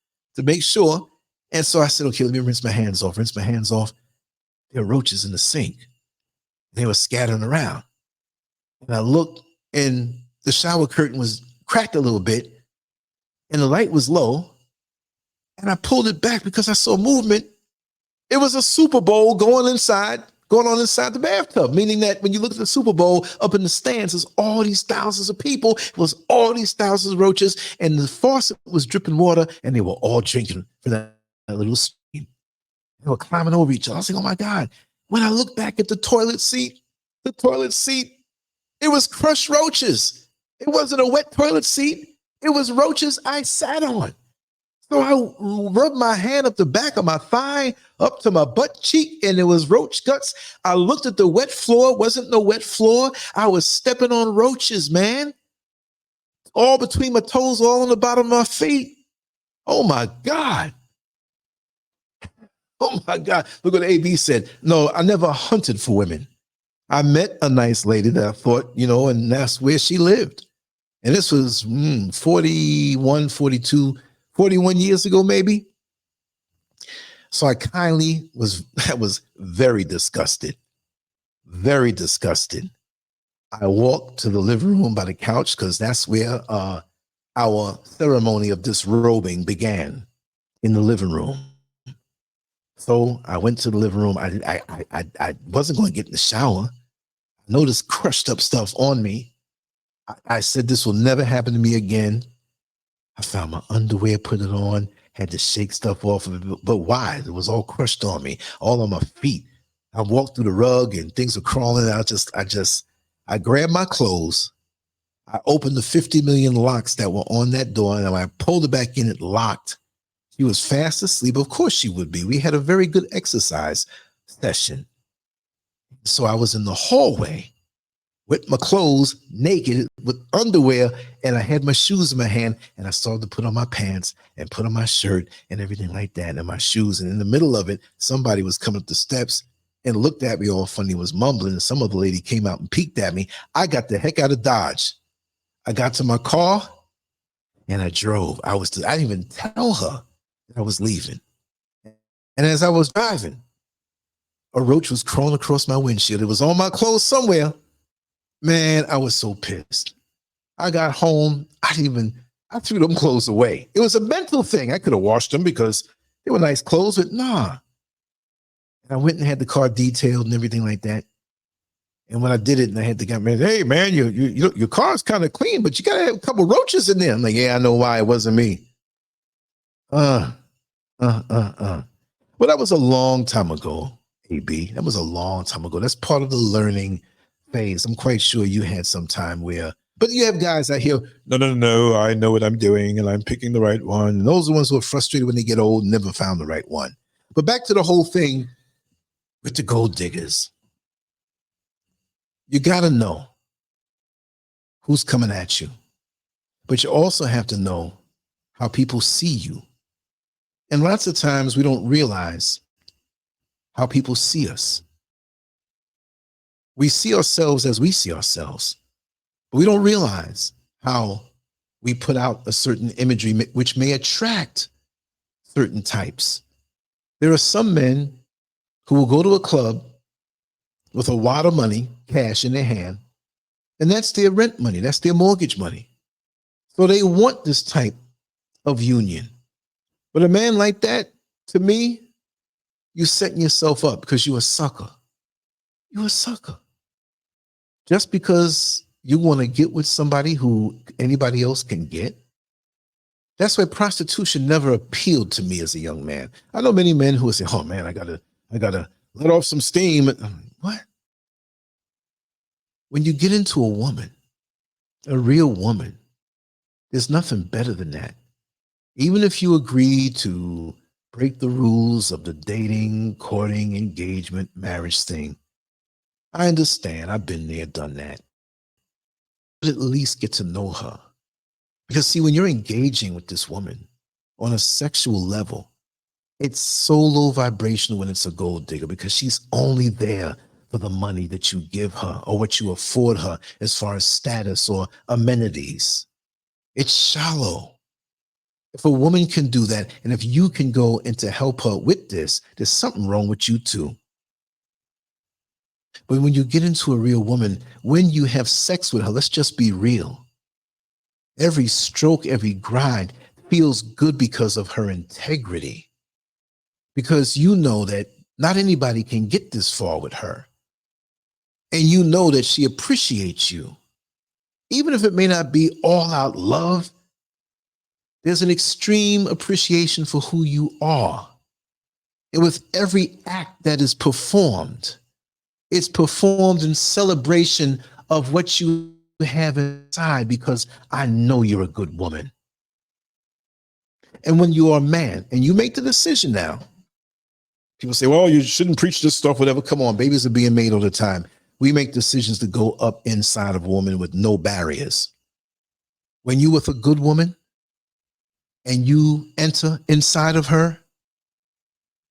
make sure. And so I said, okay, let me rinse my hands off. There were roaches in the sink. They were scattering around. And I looked, and the shower curtain was cracked a little bit, and the light was low. And I pulled it back because I saw movement. It was a Super Bowl going on inside the bathtub, meaning that when you look at the Super Bowl up in the stands, there's all these thousands of people. It was all these thousands of roaches, and the faucet was dripping water, and they were all drinking from that little stream. They were climbing over each other. I was like, oh my God. When I looked back at the toilet seat, it was crushed roaches. It wasn't a wet toilet seat. It was roaches I sat on. So I rubbed my hand up the back of my thigh, up to my butt cheek, and it was roach guts. I looked at the wet floor. Wasn't no wet floor. I was stepping on roaches, man. All between my toes, all on the bottom of my feet. Oh my God. Oh my God. Look what AB said. No, I never hunted for women. I met a nice lady that I thought, and that's where she lived. And this was 41 years ago, maybe. So I was very disgusted. Very disgusted. I walked to the living room by the couch because that's where our ceremony of disrobing began, in the living room. So I went to the living room. I wasn't going to get in the shower. I noticed crushed up stuff on me. I said, this will never happen to me again. I found my underwear, put it on, had to shake stuff off of it. But why? It was all crushed on me, all on my feet. I walked through the rug and things were crawling. I grabbed my clothes. I opened the 50 million locks that were on that door, and I pulled it back in, it locked. She was fast asleep. Of course she would be. We had a very good exercise session. So I was in the hallway with my clothes, naked, with underwear, and I had my shoes in my hand, and I started to put on my pants and put on my shirt and everything like that, and my shoes. And in the middle of it, somebody was coming up the steps and looked at me all funny, was mumbling, and some other lady came out and peeked at me. I got the heck out of Dodge. I got to my car, and I drove. I didn't even tell her that I was leaving. And as I was driving, a roach was crawling across my windshield. It was on my clothes somewhere. Man, I was so pissed. I got home. I threw them clothes away. It was a mental thing. I could have washed them because they were nice clothes, but nah. And I went and had the car detailed and everything like that. And when I did it, and I had the guy, man, hey man, your car's kind of clean, but you gotta have a couple roaches in there. I'm like, yeah, I know why. It wasn't me. Well, that was a long time ago, AB. That was a long time ago. That's part of the learning phase. I'm quite sure you had some time but you have guys out here, no, I know what I'm doing and I'm picking the right one. And those are the ones who are frustrated when they get old and never found the right one. But back to the whole thing with the gold diggers. You got to know who's coming at you, but you also have to know how people see you. And lots of times we don't realize how people see us. We see ourselves as we see ourselves, but we don't realize how we put out a certain imagery which may attract certain types. There are some men who will go to a club with a wad of money, cash in their hand, and that's their rent money, that's their mortgage money. So they want this type of union. But a man like that, to me, you're setting yourself up because you're a sucker. You're a sucker. Just because you want to get with somebody who anybody else can get. That's why prostitution never appealed to me as a young man. I know many men who will say, oh man, I gotta let off some steam. What? When you get into a woman, a real woman, there's nothing better than that. Even if you agree to break the rules of the dating, courting, engagement, marriage thing, I understand. I've been there, done that. But at least get to know her. Because see, when you're engaging with this woman on a sexual level, it's so low vibrational when it's a gold digger because she's only there for the money that you give her or what you afford her as far as status or amenities. It's shallow. If a woman can do that, and if you can go in to help her with this, there's something wrong with you too. But when you get into a real woman, when you have sex with her, let's just be real. Every stroke, every grind feels good because of her integrity. Because you know that not anybody can get this far with her. And you know that she appreciates you. Even if it may not be all out love, there's an extreme appreciation for who you are. And with every act that is performed, it's performed in celebration of what you have inside because I know you're a good woman. And when you are a man and you make the decision now, people say, well, you shouldn't preach this stuff, whatever. Come on, babies are being made all the time. We make decisions to go up inside of a woman with no barriers. When you with a good woman and you enter inside of her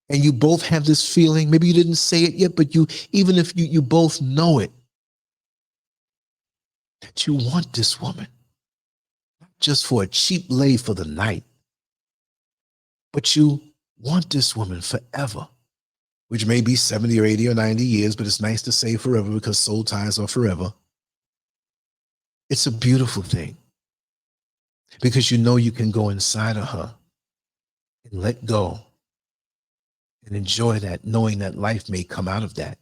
and you both have this feeling, maybe you didn't say it yet, but even if you both know it, that you want this woman, not just for a cheap lay for the night, but you want this woman forever, which may be 70 or 80 or 90 years, but it's nice to say forever because soul ties are forever. It's a beautiful thing because you know you can go inside of her and let go and enjoy that, knowing that life may come out of that.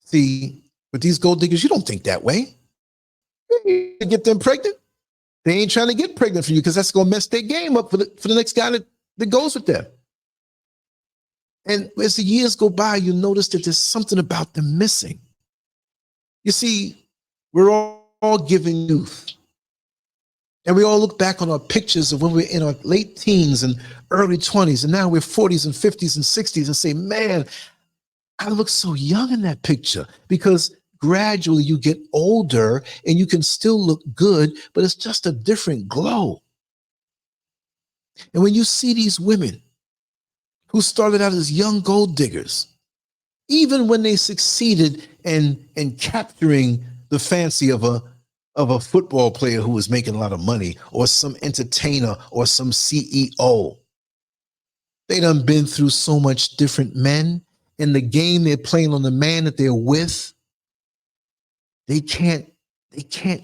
See, with these gold diggers, you don't think that way. You get them pregnant. They ain't trying to get pregnant for you because that's going to mess their game up for the next guy that goes with them. And as the years go by, you notice that there's something about them missing. You see, we're all given youth. And we all look back on our pictures of when we're in our late teens and early 20s, and now we're 40s and 50s and 60s and say, man, I look so young in that picture, because gradually you get older and you can still look good, but it's just a different glow. And when you see these women who started out as young gold diggers, even when they succeeded in capturing the fancy of a football player who was making a lot of money, or some entertainer, or some CEO, they done been through so much different men. In the game they're playing on the man that they're with, they can't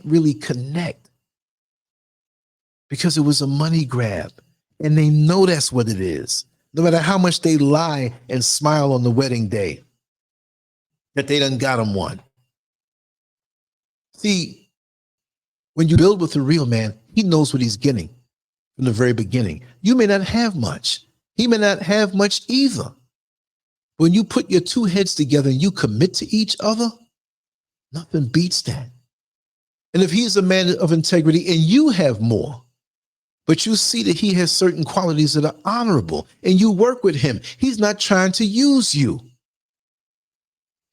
really connect, because it was a money grab, and they know that's what it is. No matter how much they lie and smile on the wedding day, that they done got them one. See, when you build with a real man, he knows what he's getting from the very beginning. You may not have much. He may not have much either. When you put your two heads together and you commit to each other, nothing beats that. And if he's a man of integrity and you have more, but you see that he has certain qualities that are honorable, and you work with him, he's not trying to use you.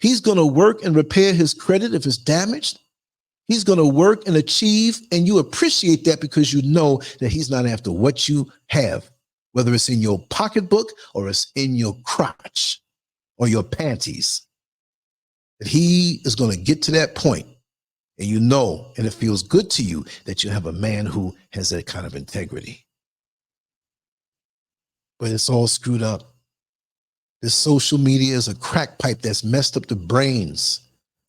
He's going to work and repair his credit if it's damaged. He's going to work and achieve, and you appreciate that because you know that he's not after what you have, whether it's in your pocketbook or it's in your crotch or your panties. That he is going to get to that point, and you know, and it feels good to you that you have a man who has that kind of integrity. But it's all screwed up. This social media is a crack pipe that's messed up the brains.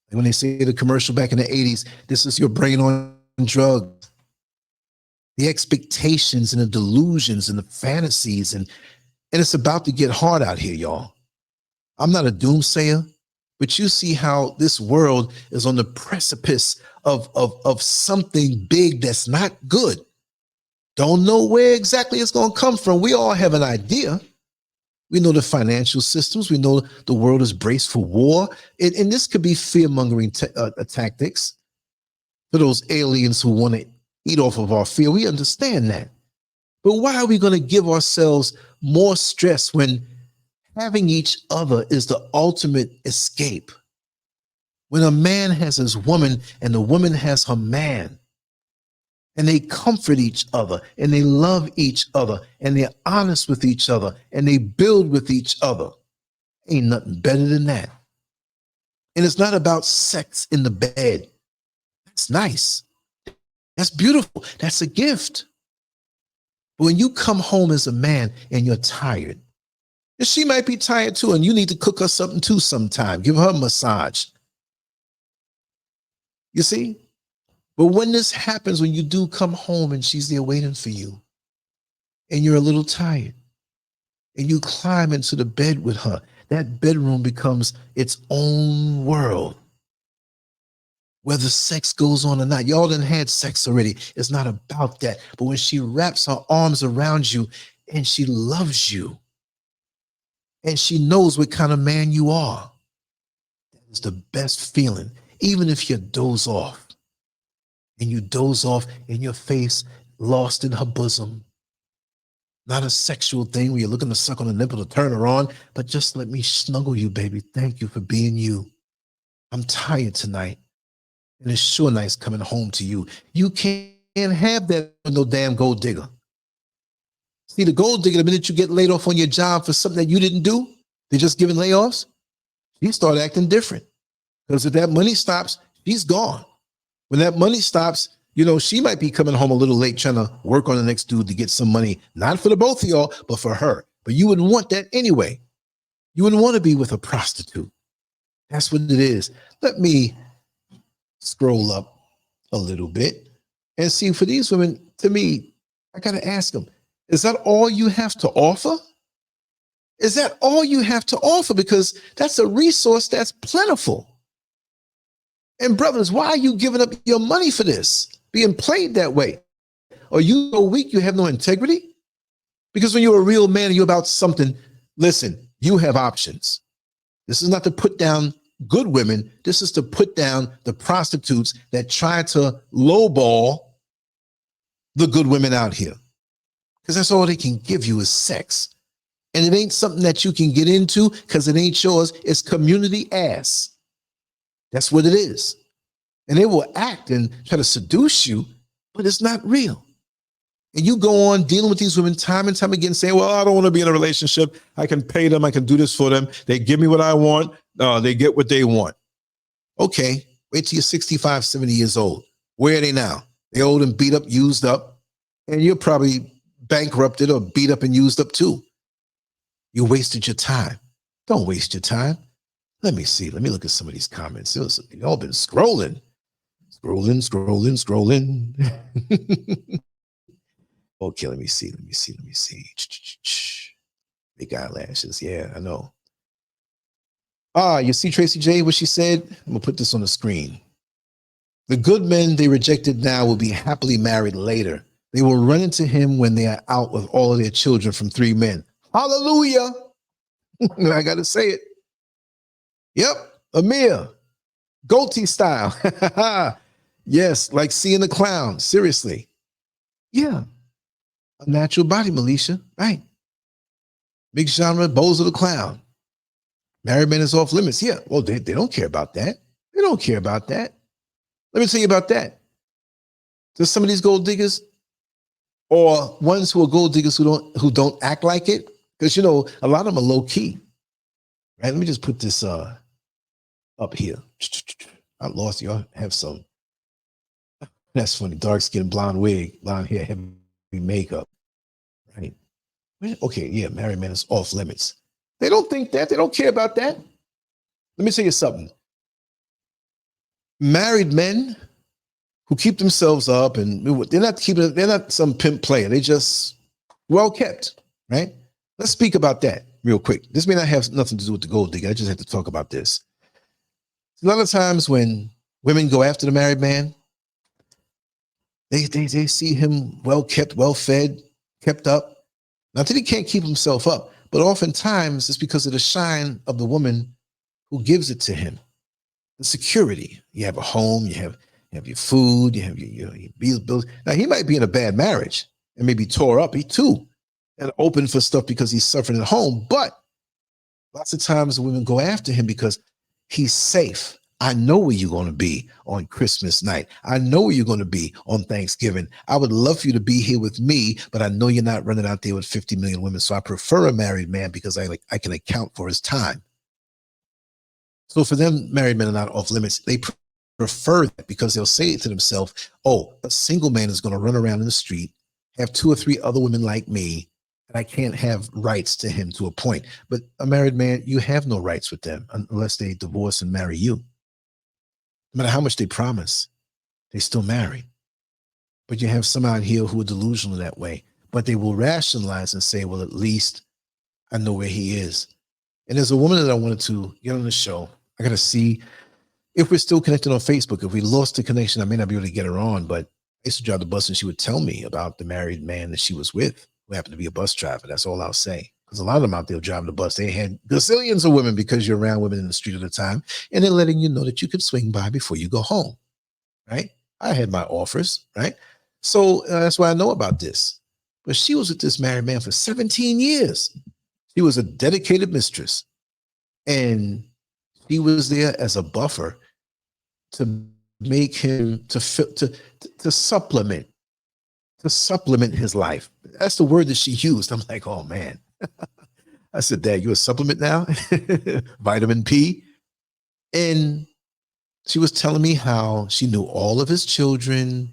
And when they say the commercial back in the 80s, this is your brain on drugs. The expectations and the delusions and the fantasies, and it's about to get hard out here, y'all. I'm not a doomsayer, but you see how this world is on the precipice of something big that's not good. Don't know where exactly it's going to come from. We all have an idea. We know the financial systems. We know the world is braced for war. And this could be fear-mongering tactics for those aliens who want to eat off of our fear. We understand that. But why are we going to give ourselves more stress when having each other is the ultimate escape? When a man has his woman and the woman has her man, and they comfort each other, and they love each other, and they're honest with each other, and they build with each other. Ain't nothing better than that. And it's not about sex in the bed. That's nice. That's beautiful. That's a gift. But when you come home as a man and you're tired, and she might be tired too, and you need to cook her something too sometime. Give her a massage. You see? But when this happens, when you do come home and she's there waiting for you, and you're a little tired, and you climb into the bed with her, that bedroom becomes its own world. Whether sex goes on or not, y'all done had sex already. It's not about that. But when she wraps her arms around you and she loves you, and she knows what kind of man you are, that is the best feeling. Even if you doze off, and you doze off in your face, lost in her bosom. Not a sexual thing where you're looking to suck on the nipple to turn her on, but just let me snuggle you, baby. Thank you for being you. I'm tired tonight, and it's sure nice coming home to you. You can't have that with no damn gold digger. See, the gold digger, the minute you get laid off on your job for something that you didn't do, they're just giving layoffs, you start acting different. Because if that money stops, she's gone. When that money stops, you know, she might be coming home a little late trying to work on the next dude to get some money, not for the both of y'all, but for her. But you wouldn't want that anyway. You wouldn't want to be with a prostitute. That's what it is. Let me scroll up a little bit and see, for these women, to me, I got to ask them, is that all you have to offer? Is that all you have to offer? Because that's a resource that's plentiful. And brothers, why are you giving up your money for this? Being played that way? Are you so weak you have no integrity? Because when you're a real man and you're about something, listen, You have options. This is not to put down good women. This is to put down the prostitutes that try to lowball the good women out here. Because that's all they can give you is sex. And it ain't something that you can get into because it ain't yours. It's community ass. That's what it is. And they will act and try to seduce you, but it's not real. And you go on dealing with these women time and time again saying, well, I don't want to be in a relationship. I can pay them. I can do this for them. They give me what I want. They get what they want. Okay, wait till you're 65, 70 years old. Where are they now? They're old and beat up, used up, and you're probably bankrupted or beat up and used up too. You wasted your time. Don't waste your time. Let me see. Let me look at some of these comments. You've all been scrolling. Scrolling. Okay, let me see. Big eyelashes. Yeah, I know. You see Tracy J, what she said? I'm gonna put this on the screen. The good men they rejected now will be happily married later. They will run into him when they are out with all of their children from 3 men. Hallelujah. I got to say it. Yep. Amir. Goatee style. Yes. Like seeing the clown. Seriously. Yeah. A natural body, Melisha. Right. Big genre, Bozo the Clown. Married men is off limits. Yeah. Well, they don't care about that. They don't care about that. Let me tell you about that. There's some of these gold diggers or ones who are gold diggers who don't act like it. Because, you know, a lot of them are low key. Right? Let me just put this up here. I lost y'all. Have some. That's funny. Dark skin, blonde wig, blonde hair, heavy makeup. Right? Okay, yeah, married men is off limits. They don't think that. They don't care about that. Let me tell you something. Married men who keep themselves up and they're not some pimp player. They just well kept, right? Let's speak about that real quick. This may not have nothing to do with the gold digger. I just have to talk about this. A lot of times when women go after the married man, they see him well kept, well fed, kept up. Not that he can't keep himself up, but oftentimes it's because of the shine of the woman who gives it to him. The security. You have a home, you have your food, you have your bills. Now he might be in a bad marriage and maybe tore up. He too and open for stuff because he's suffering at home. But lots of times women go after him because he's safe. I know where you're going to be on Christmas night. I know where you're going to be on Thanksgiving. I would love for you to be here with me, but I know you're not running out there with 50 million women. So I prefer a married man because I can account for his time. So for them, married men are not off limits. They prefer that because they'll say to themselves, oh, a single man is going to run around in the street, have 2 or 3 other women like me, and I can't have rights to him to a point. But a married man, you have no rights with them unless they divorce and marry you. No matter how much they promise, they still marry. But you have some out here who are delusional that way, but they will rationalize and say, well, at least I know where he is. And there's a woman that I wanted to get on the show. I got to see if we're still connected on Facebook. If we lost the connection, I may not be able to get her on, but I used to drive the bus and she would tell me about the married man that she was with, who happened to be a bus driver. That's all I'll say. Because a lot of them out there driving the bus, they had gazillions of women because you're around women in the street at the time, and they're letting you know that you could swing by before you go home, right? I had my offers, right? So that's why I know about this. But she was with this married man for 17 years. She was a dedicated mistress, and he was there as a buffer to make him to supplement his life. That's the word that she used. I'm like, oh man. I said, Dad, you a supplement now? Vitamin P. And she was telling me how she knew all of his children.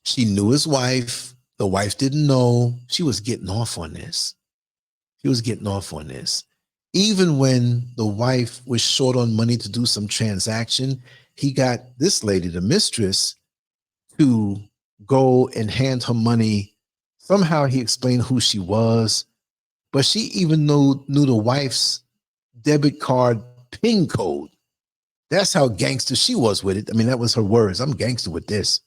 She knew his wife. The wife didn't know. She was getting off on this. Even when the wife was short on money to do some transaction, he got this lady, the mistress, to go and hand her money. Somehow he explained who she was, but she even knew the wife's debit card PIN code. That's how gangster she was with it. I mean, that was her words. I'm gangster with this.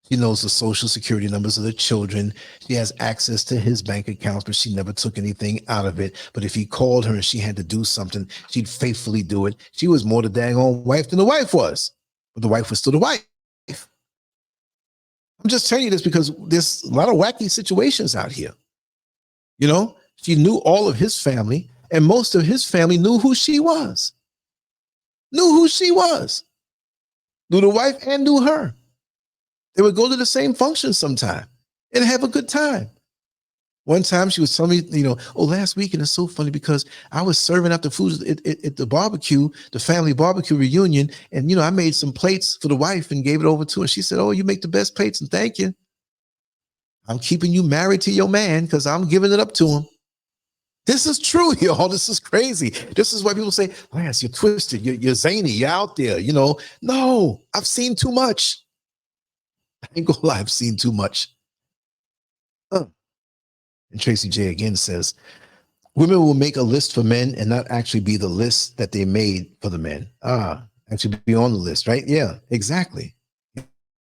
She knows the social security numbers of the children. She has access to his bank accounts, but she never took anything out of it. But if he called her and she had to do something, she'd faithfully do it. She was more the daggone wife than the wife was, but the wife was still the wife. I'm just telling you this because there's a lot of wacky situations out here. You know, she knew all of his family, and most of his family knew who she was. Knew who she was. Knew the wife and knew her. They would go to the same function sometime and have a good time. One time she was telling me, you know, oh, last weekend, it's so funny because I was serving out the food at the barbecue, the family barbecue reunion. And, you know, I made some plates for the wife and gave it over to her. She said, oh, you make the best plates and thank you. I'm keeping you married to your man because I'm giving it up to him. This is true, y'all. This is crazy. This is why people say, Lance, you're twisted. You're zany. You're out there. You know, no, I've seen too much. I ain't gonna lie, I've seen too much. And Tracy J again says, women will make a list for men and not actually be the list that they made for the men. Actually be on the list, right? Yeah, exactly.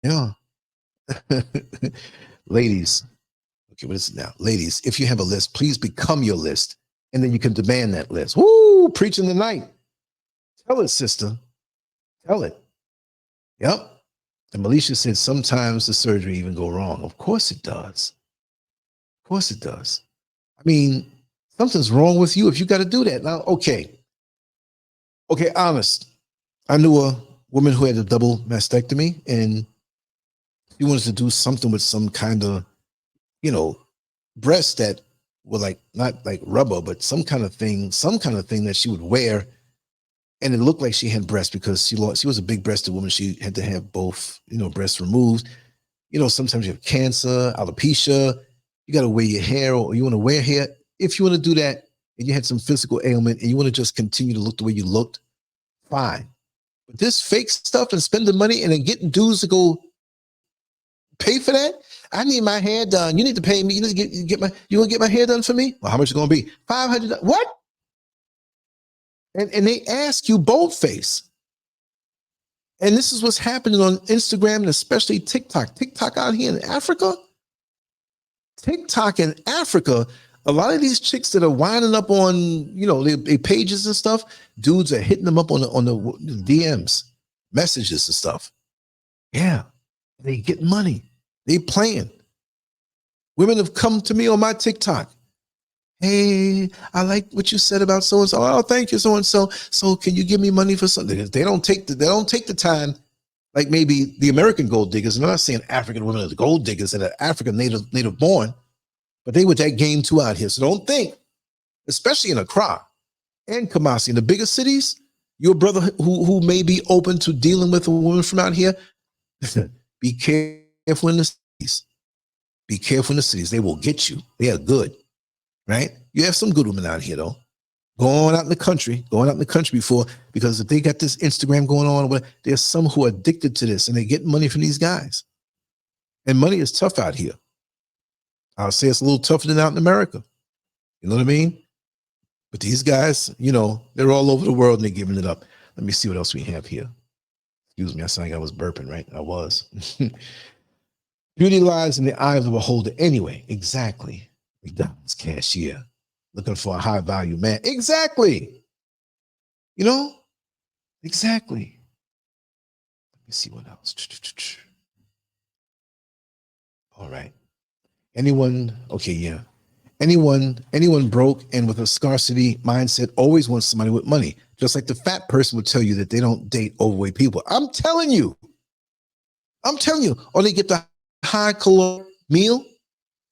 Yeah. Ladies, okay, what is it now? Ladies, if you have a list, please become your list, and then you can demand that list. Woo, preaching the night. Tell it, sister. Tell it. Yep. And Melisha said, sometimes the surgery even go wrong. Of course it does. Of course it does. I mean, something's wrong with you if you got to do that. Now, okay, honest. I knew a woman who had a double mastectomy, and she wanted to do something with some kind of, you know, breasts that were like, not like rubber, but some kind of thing that she would wear. And it looked like she had breasts because she was a big breasted woman. She had to have both, you know, breasts removed. You know, sometimes you have cancer, alopecia. You got to wear your hair, or you want to wear hair. If you want to do that and you had some physical ailment and you want to just continue to look the way you looked, fine. But this fake stuff and spending money and then getting dudes to go pay for that. I need my hair done. You need to pay me. You need to you going to get my hair done for me? Well, how much is it going to be? $500. What? And they ask you boldface. And this is what's happening on Instagram and especially TikTok. TikTok out here in Africa. TikTok in Africa, a lot of these chicks that are winding up on, you know, their pages and stuff, dudes are hitting them up on the DMs, messages and stuff. Yeah, they get money. They playing. Women have come to me on my TikTok. Hey, I like what you said about so and so. Oh, thank you, so and so. So, can you give me money for something? They don't take the time, like maybe the American gold diggers. And I'm not saying African women are the gold diggers that are African native born, but they were that game too out here. So don't think, especially in Accra and Kumasi, in the bigger cities, your brother who may be open to dealing with a woman from out here, be careful in the cities. Be careful in the cities. They will get you. They are good. Right? You have some good women out here, though. Going out in the country before, because if they got this Instagram going on, there's some who are addicted to this and they get money from these guys. And money is tough out here. I'll say it's a little tougher than out in America. You know what I mean? But these guys, you know, they're all over the world and they're giving it up. Let me see what else we have here. Excuse me, I sound like I was burping, right? I was. Beauty lies in the eye of the beholder anyway. Exactly. McDonald's cashier looking for a high value man. Exactly. You know, exactly. Let me see what else. All right. Anyone? Okay. Yeah. Anyone broke and with a scarcity mindset always wants somebody with money. Just like the fat person would tell you that they don't date overweight people. I'm telling you. Or they get the high caloric meal,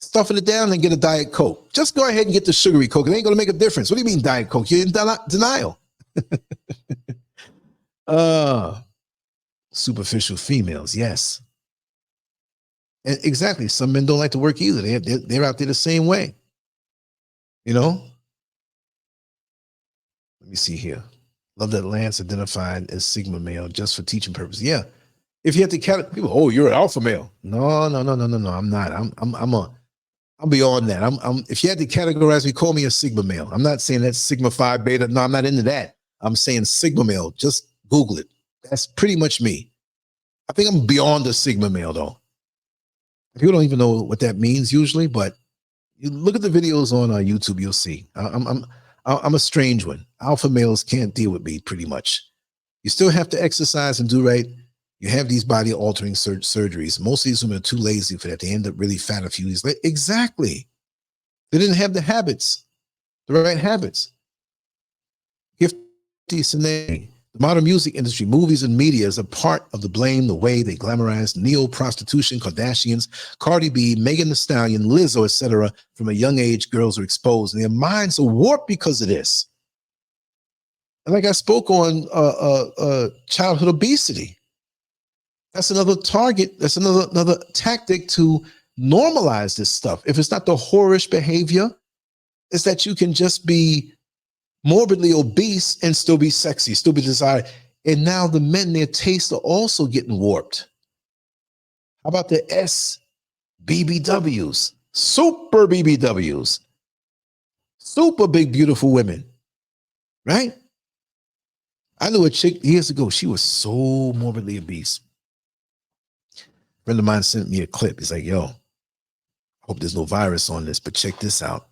stuffing it down and get a Diet Coke. Just go ahead and get the sugary Coke. It ain't going to make a difference. What do you mean Diet Coke? You're in denial. Superficial females, yes. And exactly. Some men don't like to work either. They're out there the same way. You know? Let me see here. Love that Lance identified as Sigma male just for teaching purposes. Yeah. If you have to categorize people, oh, you're an alpha male. No. I'm not. I'm beyond that. If you had to categorize me, call me a Sigma male. I'm not saying that's Sigma Phi Beta. No, I'm not into that. I'm saying Sigma male. Just Google it. That's pretty much me. I think I'm beyond the Sigma male though. People don't even know what that means usually, but you look at the videos on YouTube, you'll see. I'm a strange one. Alpha males can't deal with me pretty much. You still have to exercise and do right. You have these body altering surgeries. Most of these women are too lazy for that. They end up really fat a few years later. Exactly. They didn't have the habits, the right habits. The modern music industry, movies and media is a part of the blame, the way they glamorize neo-prostitution, Kardashians, Cardi B, Megan Thee Stallion, Lizzo, etc. From a young age, girls are exposed and their minds are warped because of this. And like I spoke on childhood obesity, that's another target. That's another tactic to normalize this stuff. If it's not the whorish behavior, it's that you can just be morbidly obese and still be sexy, still be desired. And now the men, their tastes are also getting warped. How about the SBBWs, super BBWs, super big, beautiful women, right? I knew a chick years ago. She was so morbidly obese. A friend of mine sent me a clip. He's like, yo, hope there's no virus on this, but check this out.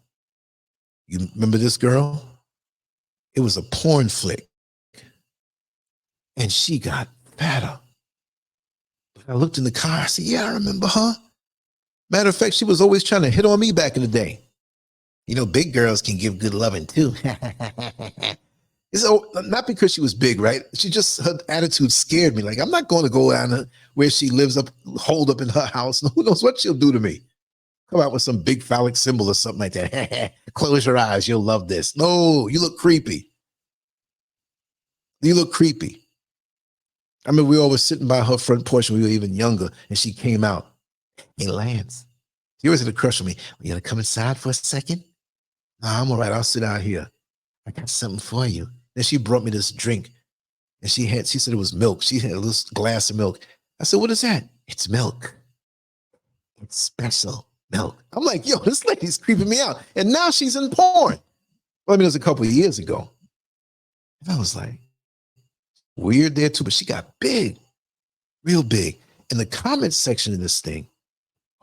You remember this girl? It was a porn flick. And she got fatter. I looked in the car. I said, yeah, I remember her. Matter of fact, she was always trying to hit on me back in the day. You know, big girls can give good loving too. So, not because she was big, right? She just, her attitude scared me. Like, I'm not going to go down where she lives up, hold up in her house. Who knows what she'll do to me? Come out with some big phallic symbol or something like that. Close your eyes. You'll love this. No, you look creepy. You look creepy. I mean, we all were sitting by her front porch when we were even younger, and she came out. Hey, Lance, you always had a crush on me. You gotta come inside for a second? No, I'm all right. I'll sit out here. I got something for you. Then she brought me this drink, and she said it was milk. She had a little glass of milk. I said, what is that? It's milk. It's special milk. I'm like, yo, this lady's creeping me out. And now she's in porn. Well, I mean, it was a couple of years ago. And I was like, weird there too, but she got big, real big. In the comment section of this thing,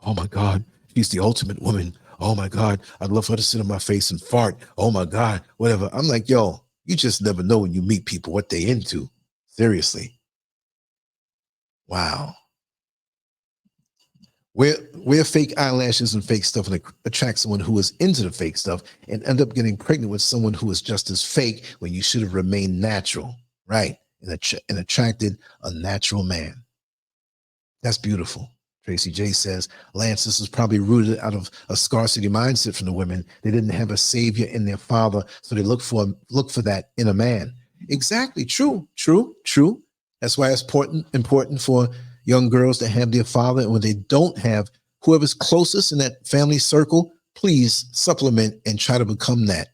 oh my God, she's the ultimate woman. Oh my God, I'd love for her to sit on my face and fart. Oh my God, whatever. I'm like, yo, you just never know when you meet people what they into. Seriously. Wow. Wear fake eyelashes and fake stuff and attract someone who is into the fake stuff and end up getting pregnant with someone who is just as fake when you should have remained natural, right? And attracted a natural man. That's beautiful. Tracy J says, Lance, this is probably rooted out of a scarcity mindset from the women. They didn't have a savior in their father, so they look for that in a man. Exactly. True. That's why it's important for young girls to have their father. And when they don't have whoever's closest in that family circle, please supplement and try to become that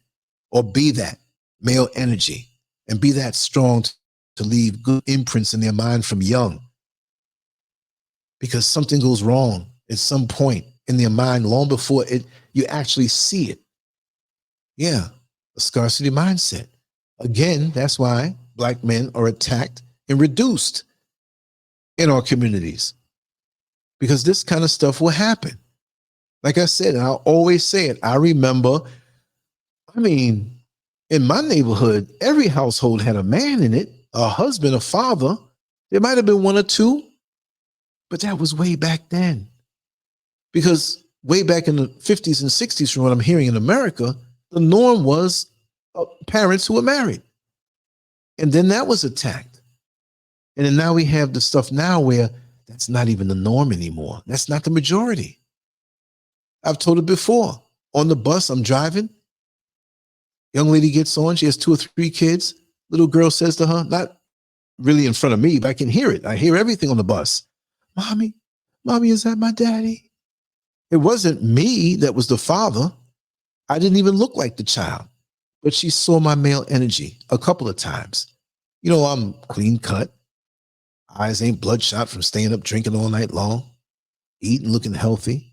or be that male energy and be that strong to leave good imprints in their mind from young. Because something goes wrong at some point in their mind long before you actually see it. Yeah, a scarcity mindset. Again, that's why Black men are attacked and reduced in our communities, because this kind of stuff will happen. Like I said, and I'll always say it, I remember, I mean, in my neighborhood, every household had a man in it, a husband, a father. There might have been one or two, but that was way back then. Because way back in the 50s and 60s, from what I'm hearing in America, the norm was parents who were married. And then that was attacked. And then now we have the stuff now where that's not even the norm anymore. That's not the majority. I've told it before. On the bus, I'm driving. Young lady gets on. She has 2 or 3 kids. Little girl says to her, not really in front of me, but I can hear it. I hear everything on the bus. Mommy, is that my daddy? It wasn't me that was the father. I didn't even look like the child. But she saw my male energy a couple of times. You know, I'm clean cut. Eyes ain't bloodshot from staying up drinking all night long, eating, looking healthy,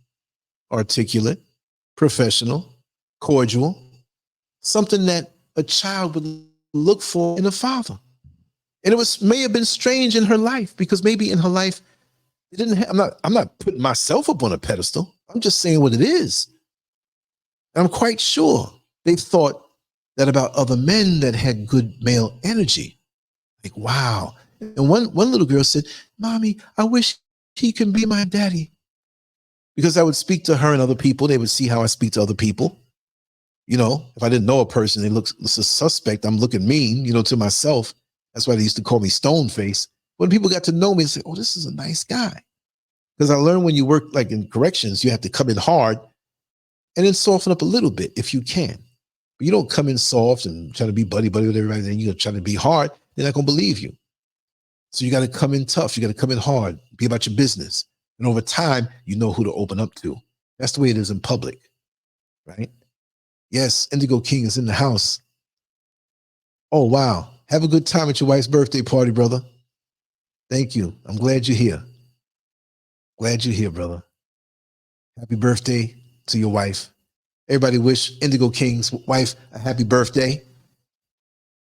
articulate, professional, cordial, something that a child would look for in a father. And it may have been strange in her life, because maybe in her life, They didn't have, I'm not putting myself up on a pedestal. I'm just saying what it is. And I'm quite sure they thought that about other men that had good male energy. Like, wow. And one little girl said, "Mommy, I wish he can be my daddy." Because I would speak to her and other people. They would see how I speak to other people. You know, if I didn't know a person, they look a suspect. I'm looking mean, you know, to myself. That's why they used to call me Stone Face. When people got to know me, they say, "Oh, this is a nice guy." Because I learned when you work like in corrections, you have to come in hard and then soften up a little bit if you can. But you don't come in soft and try to be buddy with everybody, and you're trying to be hard. They're not going to believe you. So you got to come in tough. You got to come in hard, be about your business. And over time, you know who to open up to. That's the way it is in public, right? Yes, Indigo King is in the house. Oh, wow. Have a good time at your wife's birthday party, brother. Thank you. I'm glad you're here. Glad you're here, brother. Happy birthday to your wife. Everybody wish Indigo King's wife a happy birthday.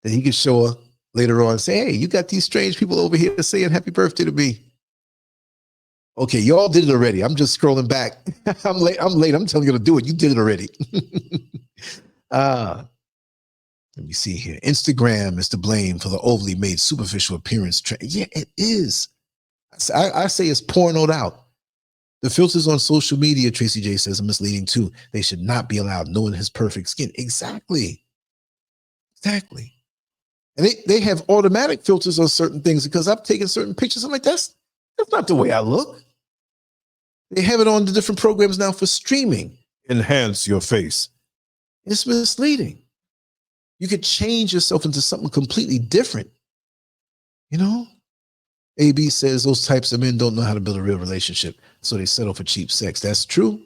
That he could show her later on and say, "Hey, you got these strange people over here saying happy birthday to me." Okay, y'all did it already. I'm just scrolling back. I'm late. I'm telling you to do it. You did it already. Let me see here. Instagram is to blame for the overly made superficial appearance trend. Yeah, it is. I say it's pornoed out. The filters on social media, Tracy J says, are misleading too. They should not be allowed, knowing his perfect skin. Exactly. Exactly. And they have automatic filters on certain things because I've taken certain pictures. I'm like, that's not the way I look. They have it on the different programs now for streaming. Enhance your face. It's misleading. You could change yourself into something completely different. You know? AB says those types of men don't know how to build a real relationship, so they settle for cheap sex. That's true.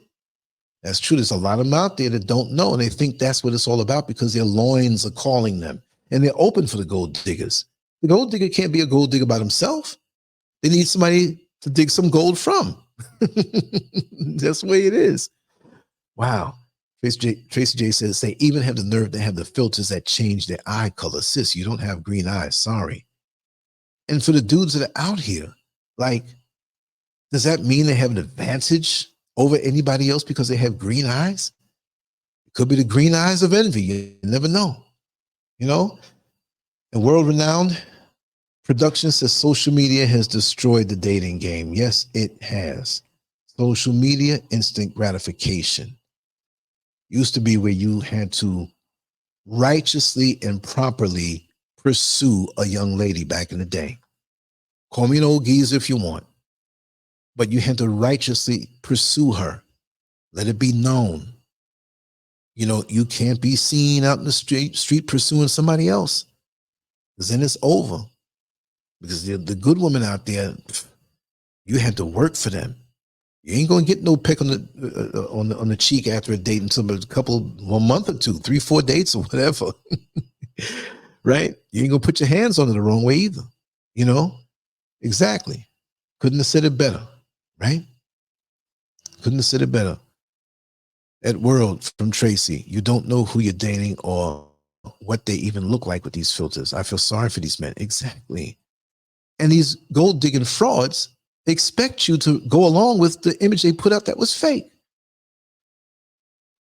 That's true. There's a lot of them out there that don't know, and they think that's what it's all about because their loins are calling them, and they're open for the gold diggers. The gold digger can't be a gold digger by themselves. They need somebody to dig some gold from. That's the way it is. Wow. Tracy J says they even have the nerve to have the filters that change their eye color. Sis, you don't have green eyes. Sorry. And for the dudes that are out here, like, does that mean they have an advantage over anybody else because they have green eyes? It could be the green eyes of envy. You never know. You know? And world-renowned production says social media has destroyed the dating game. Yes, it has. Social media, instant gratification. Used to be where you had to righteously and properly pursue a young lady back in the day. Call me an old geezer if you want, but you had to righteously pursue her. Let it be known. You know, you can't be seen out in the street pursuing somebody else, because then it's over. Because the good women out there, you had to work for them. You ain't gonna get no peck on the cheek after a date until a couple, 1 month or two, 3, 4 dates or whatever. Right? You ain't gonna put your hands on it the wrong way either. You know? Exactly. Couldn't have said it better, right? Couldn't have said it better. At World from Tracy, you don't know who you're dating or what they even look like with these filters. I feel sorry for these men. Exactly. And these gold digging frauds expect you to go along with the image they put out that was fake.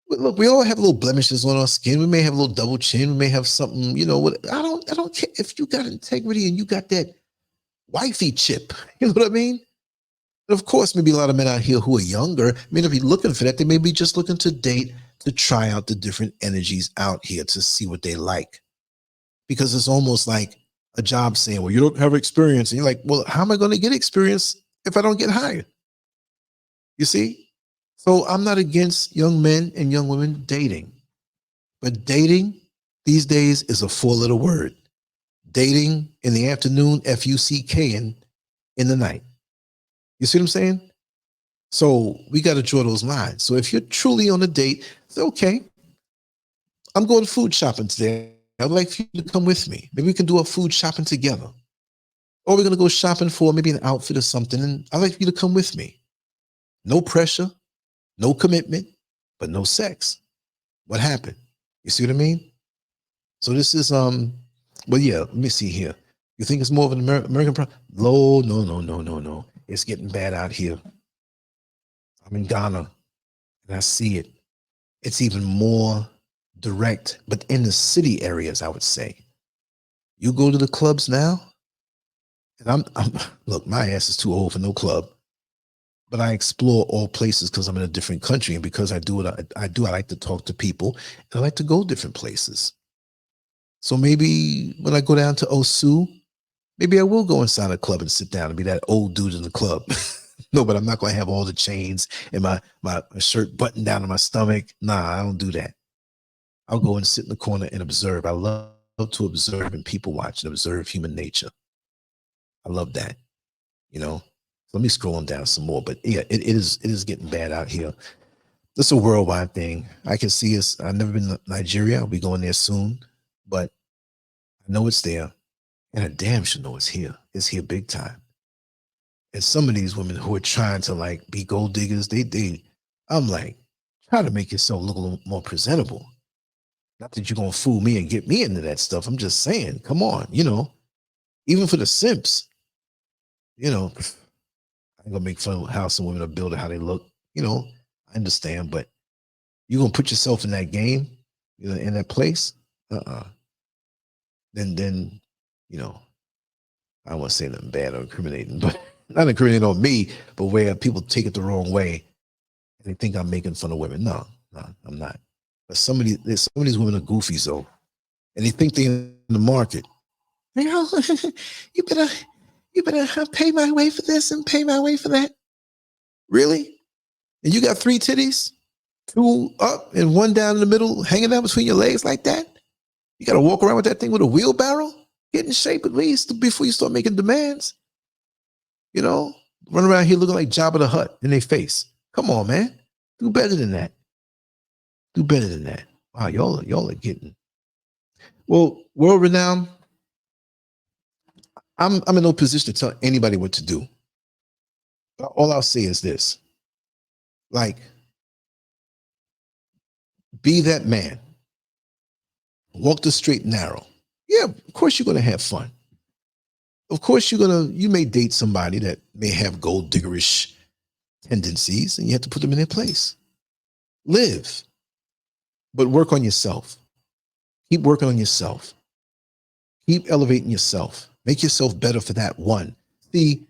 But look, we all have little blemishes on our skin. We may have a little double chin. We may have something, you know, what I don't care if you got integrity and you got that wifey chip. You know what I mean? And of course, maybe a lot of men out here who are younger may not be looking for that. They may be just looking to date, to try out the different energies out here to see what they like. Because it's almost like a job saying, well, you don't have experience. And you're like, well, how am I going to get experience if I don't get hired? You see? So I'm not against young men and young women dating. But dating these days is a 4-letter word. Dating in the afternoon, F-U-C-K-ing in the night. You see what I'm saying? So we got to draw those lines. So if you're truly on a date, say, okay, I'm going food shopping today. I'd like for you to come with me. Maybe we can do a food shopping together. Or we're going to go shopping for maybe an outfit or something. And I'd like for you to come with me. No pressure, no commitment, but no sex. What happened? You see what I mean? So this is, well, yeah, let me see here. You think it's more of an American problem? No. it's getting bad out here. I'm in Ghana and I see it. It's even more direct, but in the city areas, I would say. You go to the clubs now, and I'm look, my ass is too old for no club, but I explore all places because I'm in a different country, and because I do what I do, I like to talk to people, and I like to go different places. So maybe when I go down to Osu, maybe I will go inside a club and sit down and be that old dude in the club. No, but I'm not going to have all the chains and my shirt buttoned down on my stomach. Nah, I don't do that. I'll go and sit in the corner and observe. I love to observe and people watch and observe human nature. I love that, you know. Let me scroll them down some more. But yeah, it is getting bad out here. This is a worldwide thing. I can see us. I've never been to Nigeria. I'll be going there soon, but I know it's there, and I damn sure know it's here. It's here big time. And some of these women who are trying to like be gold diggers, I'm like, try to make yourself look a little more presentable. Not that you're gonna fool me and get me into that stuff. I'm just saying, come on, you know, even for the simps, you know, I ain't gonna make fun of how some women are built or how they look. You know, I understand, but you're gonna put yourself in that game, you know, in that place. Then, you know, I don't want to say nothing bad or incriminating, but not incriminating on me, but where people take it the wrong way and they think I'm making fun of women. No, I'm not. But some of these women are goofy, so, and they think they're in the market. You know, you better pay my way for this and pay my way for that. Really? And you got 3 titties, 2 up and 1 down in the middle, hanging out between your legs like that? You got to walk around with that thing with a wheelbarrow? Get in shape at least before you start making demands. You know, run around here looking like Jabba the Hutt in their face. Come on, man. Do better than that. Do better than that. Wow, y'all are getting. Well, world renowned. I'm in no position to tell anybody what to do. All I'll say is this. Like, be that man. Walk the straight and narrow. Yeah, of course you're going to have fun. Of course you may date somebody that may have gold diggerish tendencies and you have to put them in their place. Live, but work on yourself. Keep working on yourself. Keep elevating yourself. Make yourself better for that one. See,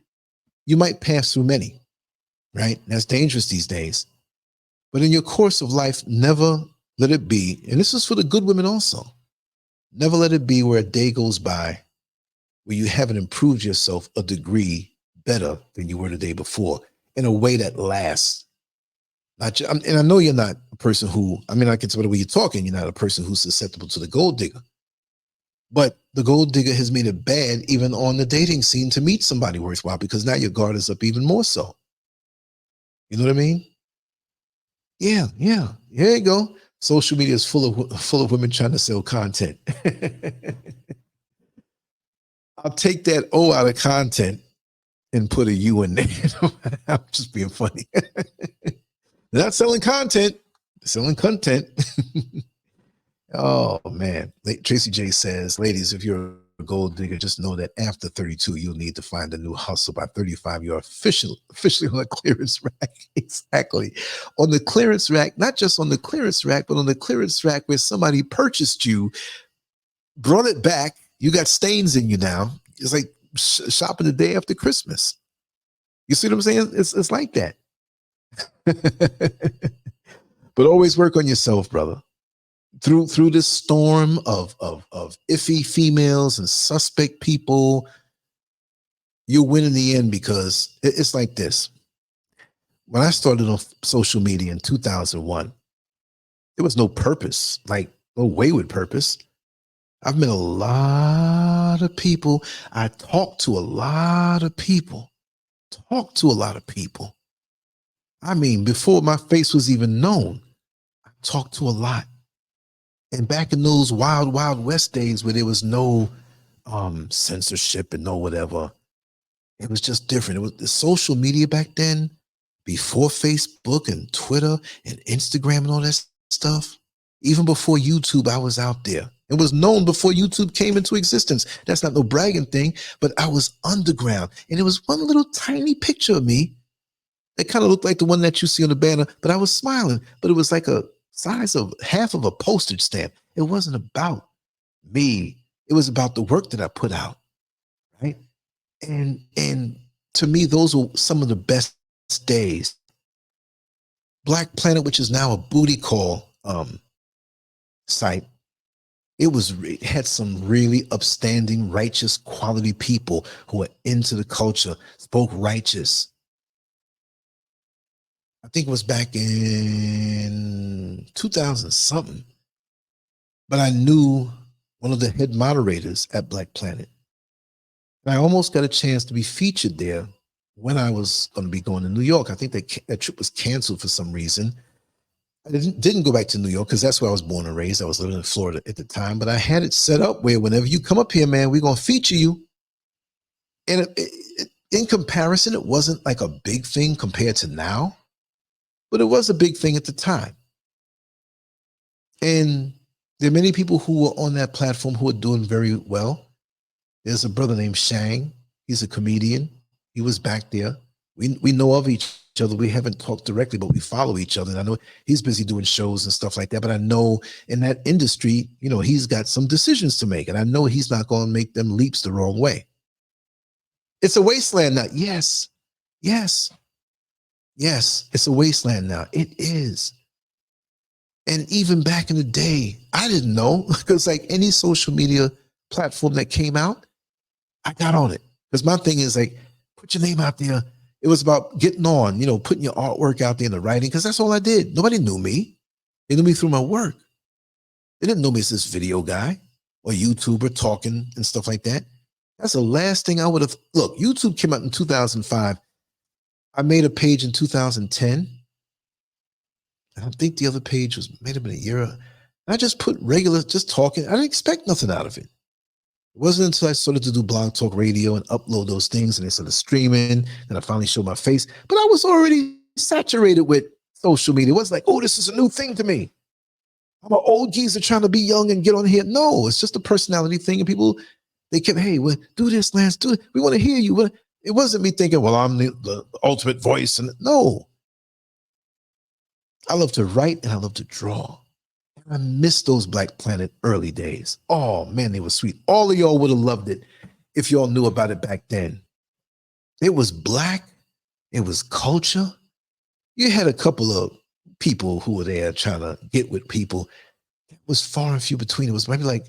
you might pass through many, right? That's dangerous these days. But in your course of life, never let it be, and this is for the good women also, never let it be where a day goes by where you haven't improved yourself a degree better than you were the day before in a way that lasts. And I know you're not a person who, I mean, I can tell the way you're talking, you're not a person who's susceptible to the gold digger. But the gold digger has made it bad even on the dating scene to meet somebody worthwhile because now your guard is up even more so. You know what I mean? Yeah. Here you go. Social media is full of women trying to sell content. I'll take that O out of content and put a U in there. I'm just being funny. They're not selling content, they're selling content. Oh man. Tracy J says, ladies, if you're a gold digger, just know that after 32, you'll need to find a new hustle. By 35, you're officially on the clearance rack. Exactly. On the clearance rack, not just on the clearance rack, but on the clearance rack where somebody purchased you, brought it back. You got stains in you now. It's like shopping the day after Christmas. You see what I'm saying? It's like that. But always work on yourself, brother. Through this storm of iffy females and suspect people, you'll win in the end because it's like this. When I started on social media in 2001, there was no purpose, like no wayward purpose. I've met a lot of people. I talked to a lot of people. I mean, before my face was even known, I talked to a lot. And back in those wild, wild west days where there was no censorship and no whatever, it was just different. It was the social media back then, before Facebook and Twitter and Instagram and all that stuff. Even before YouTube, I was out there. It was known before YouTube came into existence. That's not no bragging thing, but I was underground. And it was one little tiny picture of me that kind of looked like the one that you see on the banner, but I was smiling. But it was like a size of half of a postage stamp. It wasn't about me. It was about the work that I put out, right? And to me, those were some of the best days. Black Planet, which is now a booty call site, it had some really upstanding, righteous, quality people who were into the culture, spoke righteous. I think it was back in 2000 something, but I knew one of the head moderators at Black Planet. And I almost got a chance to be featured there when I was going to be going to New York. I think that trip was canceled for some reason. I didn't go back to New York because that's where I was born and raised. I was living in Florida at the time, but I had it set up where whenever you come up here, man, we're going to feature you. And in comparison, it wasn't like a big thing compared to now, but it was a big thing at the time. And there are many people who were on that platform who are doing very well. There's a brother named Shang. He's a comedian. He was back there. We know of each other. We haven't talked directly, but we follow each other. And I know he's busy doing shows and stuff like that. But I know in that industry, you know, he's got some decisions to make. And I know he's not going to make them leaps the wrong way. It's a wasteland now. Yes. Yes. Yes. It's a wasteland now. It is. And even back in the day, I didn't know, because like any social media platform that came out, I got on it. Because my thing is like, put your name out there. It was about getting on, you know, putting your artwork out there in the writing, because that's all I did. Nobody knew me. They knew me through my work. They didn't know me as this video guy or YouTuber talking and stuff like that. That's the last thing I would have. Look, YouTube came out in 2005. I made a page in 2010. I think the other page was maybe been a year. I just put regular, just talking. I didn't expect nothing out of it. It wasn't until I started to do Blog Talk Radio and upload those things and they started streaming and I finally showed my face. But I was already saturated with social media. It wasn't like, oh, this is a new thing to me. I'm an old geezer trying to be young and get on here. No, it's just a personality thing. And people, they kept, hey, well, do this, Lance, do it. We want to hear you. It wasn't me thinking, well, I'm the ultimate voice. And no. I love to write and I love to draw. I miss those Black Planet early days. Oh, man, they were sweet. All of y'all would have loved it if y'all knew about it back then. It was black. It was culture. You had a couple of people who were there trying to get with people. It was far and few between. It was maybe like,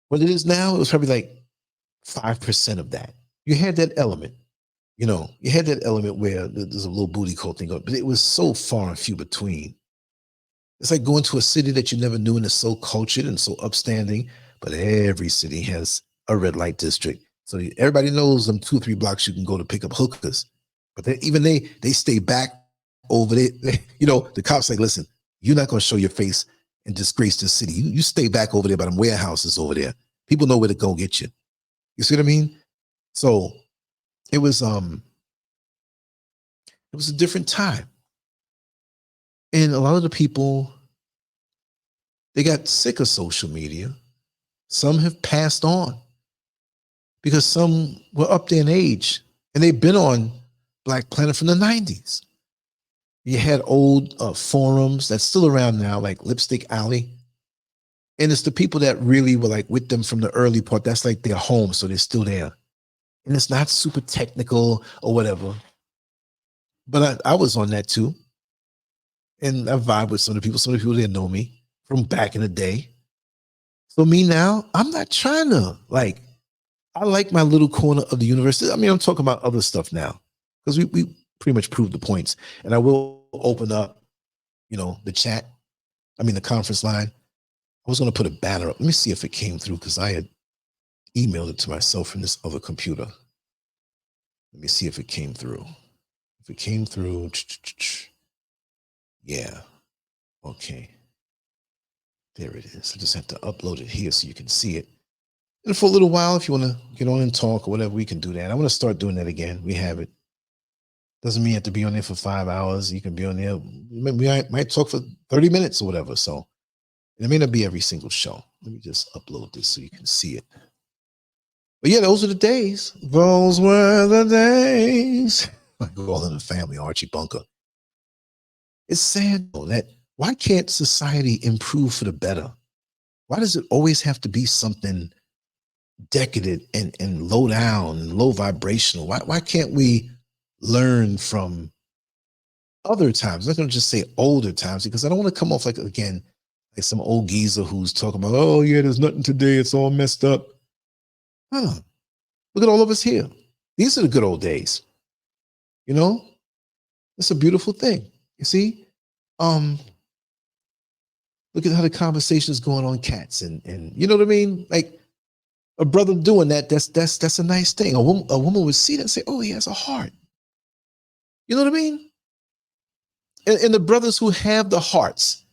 what it is now, it was probably like 5% of that. You had that element. You know, you had that element where there's a little booty call thing going, but it was so far and few between. It's like going to a city that you never knew and is so cultured and so upstanding, but every city has a red light district. So everybody knows them 2 or 3 blocks you can go to pick up hookers. But they stay back over there. You know, the cops like, listen, you're not going to show your face and disgrace the city. You stay back over there by them warehouses over there. People know where to go get you. You see what I mean? So it was a different time. And a lot of the people, they got sick of social media. Some have passed on because some were up there in age and they've been on Black Planet from the 90s. You had old forums that's still around now, like Lipstick Alley. And it's the people that really were like with them from the early part. That's like their home, so they're still there. And it's not super technical or whatever. But I was on that too. And I vibe with some of the people that know me from back in the day. So me now, I'm not trying to I like my little corner of the universe. I mean, I'm talking about other stuff now because we pretty much proved the points. And I will open up, you know, the chat. I mean, the conference line. I was going to put a banner up. Let me see if it came through because I had emailed it to myself from this other computer. Let me see if it came through. If it came through, yeah. Okay. There it is. I just have to upload it here so you can see it. And for a little while, if you want to get on and talk or whatever, we can do that. I want to start doing that again. We have it. Doesn't mean you have to be on there for 5 hours. You can be on there. We might talk for 30 minutes or whatever. So And it may not be every single show. Let me just upload this so you can see it. But yeah, those are the days. Those were the days. Like all in the family, Archie Bunker. It's sad though that why can't society improve for the better? Why does it always have to be something decadent and low down and low vibrational? Why can't we learn from other times? I'm not going to just say older times, because I don't want to come off like, again, like some old geezer who's talking about, oh yeah, there's nothing today, it's all messed up. Huh. Look at all of us here. These are the good old days. You know, it's a beautiful thing. You see, look at how the conversation is going on cats and you know what I mean? Like a brother doing that, that's a nice thing. A woman would see that and say, oh, he has a heart. You know what I mean? And the brothers who have the hearts,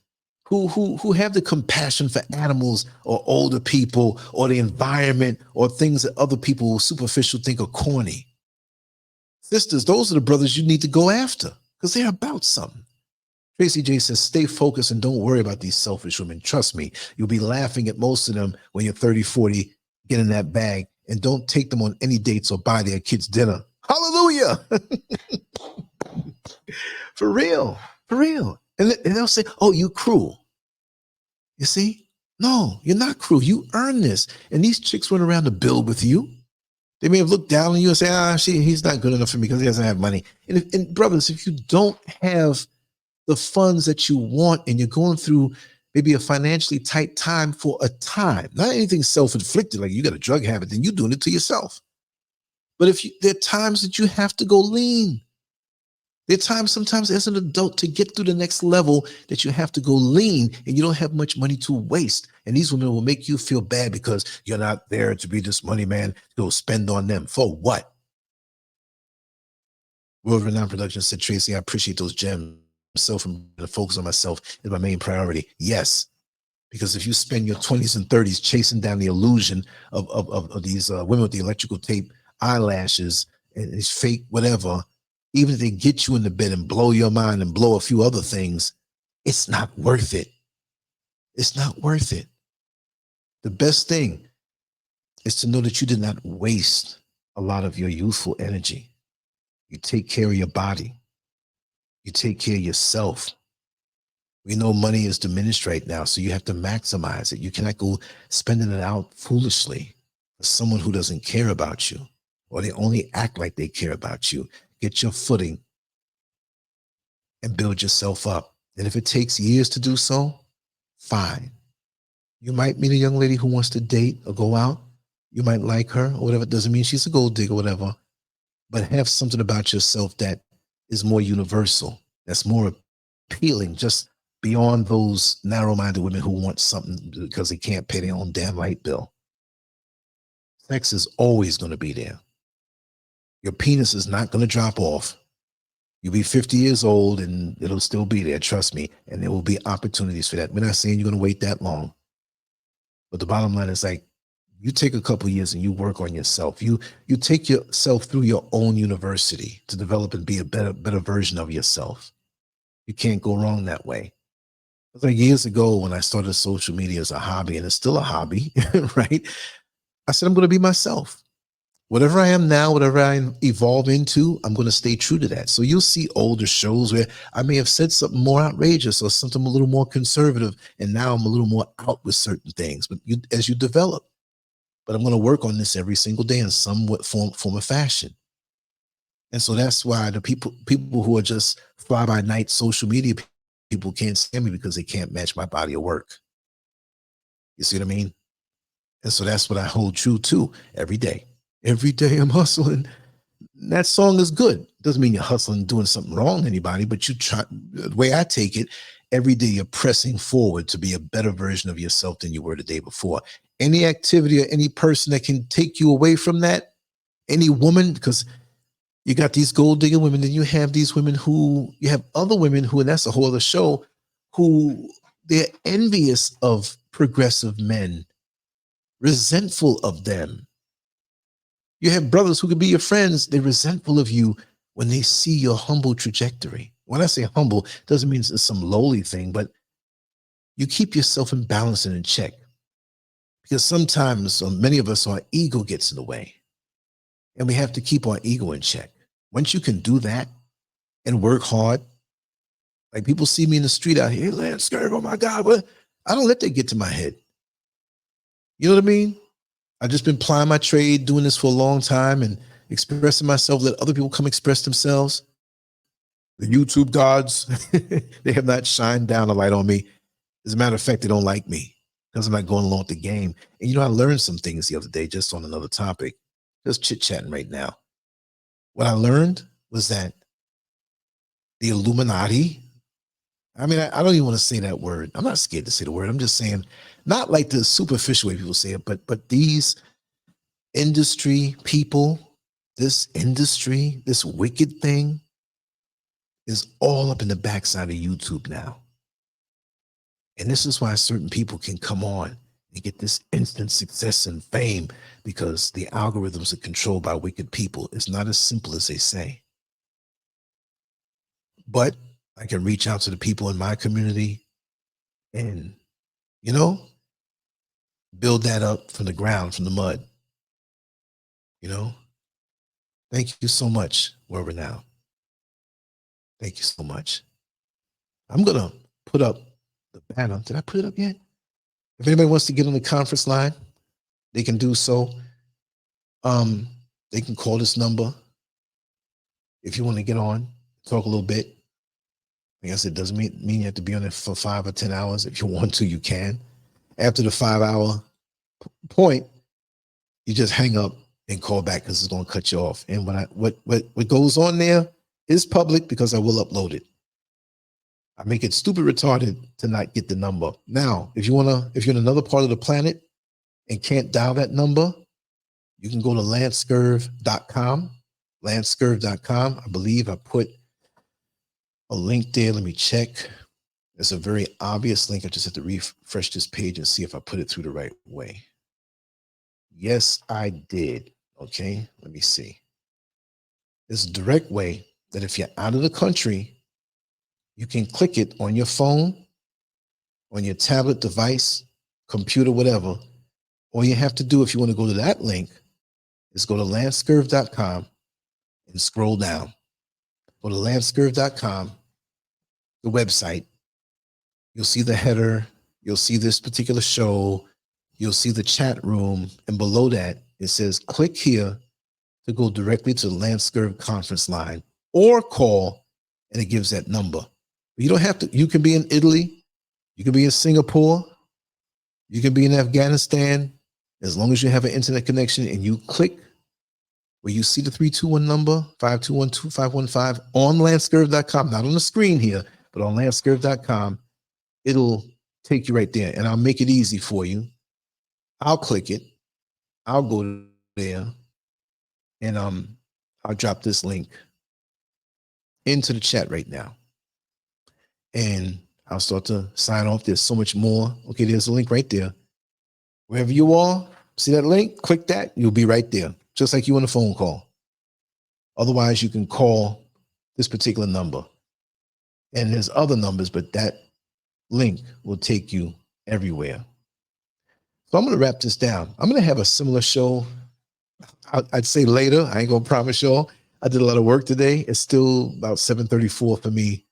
who have the compassion for animals or older people or the environment or things that other people superficial think are corny. Sisters, those are the brothers you need to go after because they're about something. Tracy J says, stay focused and don't worry about these selfish women. Trust me, you'll be laughing at most of them when you're 30, 40, get in that bag, and don't take them on any dates or buy their kids dinner. Hallelujah. For real, for real. And they'll say, oh, you cruel. You see? No, you're not cruel. You earn this. And these chicks went around to build with you. They may have looked down on you and say, he's not good enough for me because he doesn't have money. And brothers, if you don't have the funds that you want and you're going through maybe a financially tight time for a time, not anything self-inflicted, like you got a drug habit, then you're doing it to yourself. But there are times that you have to go lean. There are times sometimes as an adult to get through the next level that you have to go lean and you don't have much money to waste. And these women will make you feel bad because you're not there to be this money man to go spend on them. For what? World Renowned Productions said, Tracy, I appreciate those gems. Myself and the focus on myself is my main priority. Yes, because if you spend your 20s and 30s chasing down the illusion of these women with the electrical tape eyelashes and these fake whatever, even if they get you in the bed and blow your mind and blow a few other things, it's not worth it. It's not worth it. The best thing is to know that you did not waste a lot of your youthful energy. You take care of your body. You take care of yourself. We know money is diminished right now, so you have to maximize it. You cannot go spending it out foolishly for someone who doesn't care about you, or they only act like they care about you. Get your footing and build yourself up. And if it takes years to do so, fine. You might meet a young lady who wants to date or go out. You might like her or whatever. It doesn't mean she's a gold digger or whatever. But have something about yourself that is more universal, that's more appealing, just beyond those narrow-minded women who want something because they can't pay their own damn light bill. Sex is always going to be there. Your penis is not going to drop off. You'll be 50 years old and it'll still be there, trust me, and there will be opportunities for that. We're not saying you're going to wait that long. But the bottom line is, like, you take a couple of years and you work on yourself. You take yourself through your own university to develop and be a better version of yourself. You can't go wrong that way. It was like years ago when I started social media as a hobby, and it's still a hobby, right? I said, I'm going to be myself. Whatever I am now, whatever I evolve into, I'm going to stay true to that. So you'll see older shows where I may have said something more outrageous or something a little more conservative, and now I'm a little more out with certain things. But as you develop, but I'm going to work on this every single day in some form of fashion. And so that's why the people who are just fly-by-night social media people can't stand me, because they can't match my body of work. You see what I mean? And so that's what I hold true to every day. Every day I'm hustling. That song is good. Doesn't mean you're hustling, doing something wrong to anybody, but you try. The way I take it, every day you're pressing forward to be a better version of yourself than you were the day before. Any activity or any person that can take you away from that, any woman, because you got these gold digger women, then you have these women who, you have other women who, and that's a whole other show, who they're envious of progressive men, resentful of them. You have brothers who could be your friends. They're resentful of you when they see your humble trajectory. When I say humble, it doesn't mean it's some lowly thing, but you keep yourself in balance and in check. Because sometimes, many of us, our ego gets in the way. And we have to keep our ego in check. Once you can do that and work hard, like people see me in the street out here, hey, LANCESCURV, oh my God, what? I don't let that get to my head. You know what I mean? I've just been plying my trade, doing this for a long time and expressing myself, let other people come express themselves. The YouTube gods, they have not shined down a light on me. As a matter of fact, they don't like me because I'm not going along with the game. And you know, I learned some things the other day just on another topic, just chit-chatting right now. What I learned was that the Illuminati, I mean, I don't even want to say that word. I'm not scared to say the word. I'm just saying, not like the superficial way people say it, but these industry people, this industry, this wicked thing is all up in the backside of YouTube now. And this is why certain people can come on and get this instant success and fame, because the algorithms are controlled by wicked people. It's not as simple as they say. But I can reach out to the people in my community and, you know, build that up from the ground, from the mud. You know, thank you so much, World Renowned. Thank you so much. I'm going to put up the banner. Did I put it up yet? If anybody wants to get on the conference line, they can do so. They can call this number if you want to get on, talk a little bit. I guess it doesn't mean you have to be on it for 5 or 10 hours. If you want to, you can. After the 5-hour point, you just hang up and call back because it's going to cut you off. And what goes on there is public because I will upload it. I make it stupid retarded to not get the number. Now, if you're in another part of the planet and can't dial that number, you can go to LANCESCURV.com. LANCESCURV.com. I believe I put a link there. Let me check. It's a very obvious link. I just have to refresh this page and see if I put it through the right way. Yes, I did. Okay, let me see. It's a direct way that if you're out of the country, you can click it on your phone, on your tablet device, computer, whatever. All you have to do if you want to go to that link is go to LANCESCURV.com and scroll down. Go to LANCESCURV.com, the website. You'll see the header. You'll see this particular show. You'll see the chat room. And below that, it says, click here to go directly to the LANCESCURV conference line or call, and it gives that number. You don't have to, you can be in Italy. You can be in Singapore. You can be in Afghanistan. As long as you have an internet connection and you click where you see the 321 number, 5212515 on LANCESCURV.com, not on the screen here, but on LANCESCURV.com, it'll take you right there. And I'll make it easy for you. I'll click it. I'll go there and I'll drop this link into the chat right now. And I'll start to sign off. There's so much more. Okay, there's a link right there. Wherever you are, see that link? Click that. You'll be right there, just like you on a phone call. Otherwise, you can call this particular number. And there's other numbers, but that link will take you everywhere. So I'm going to wrap this down. I'm going to have a similar show. I'd say later. I ain't going to promise y'all. I did a lot of work today. It's still about 7:34 for me.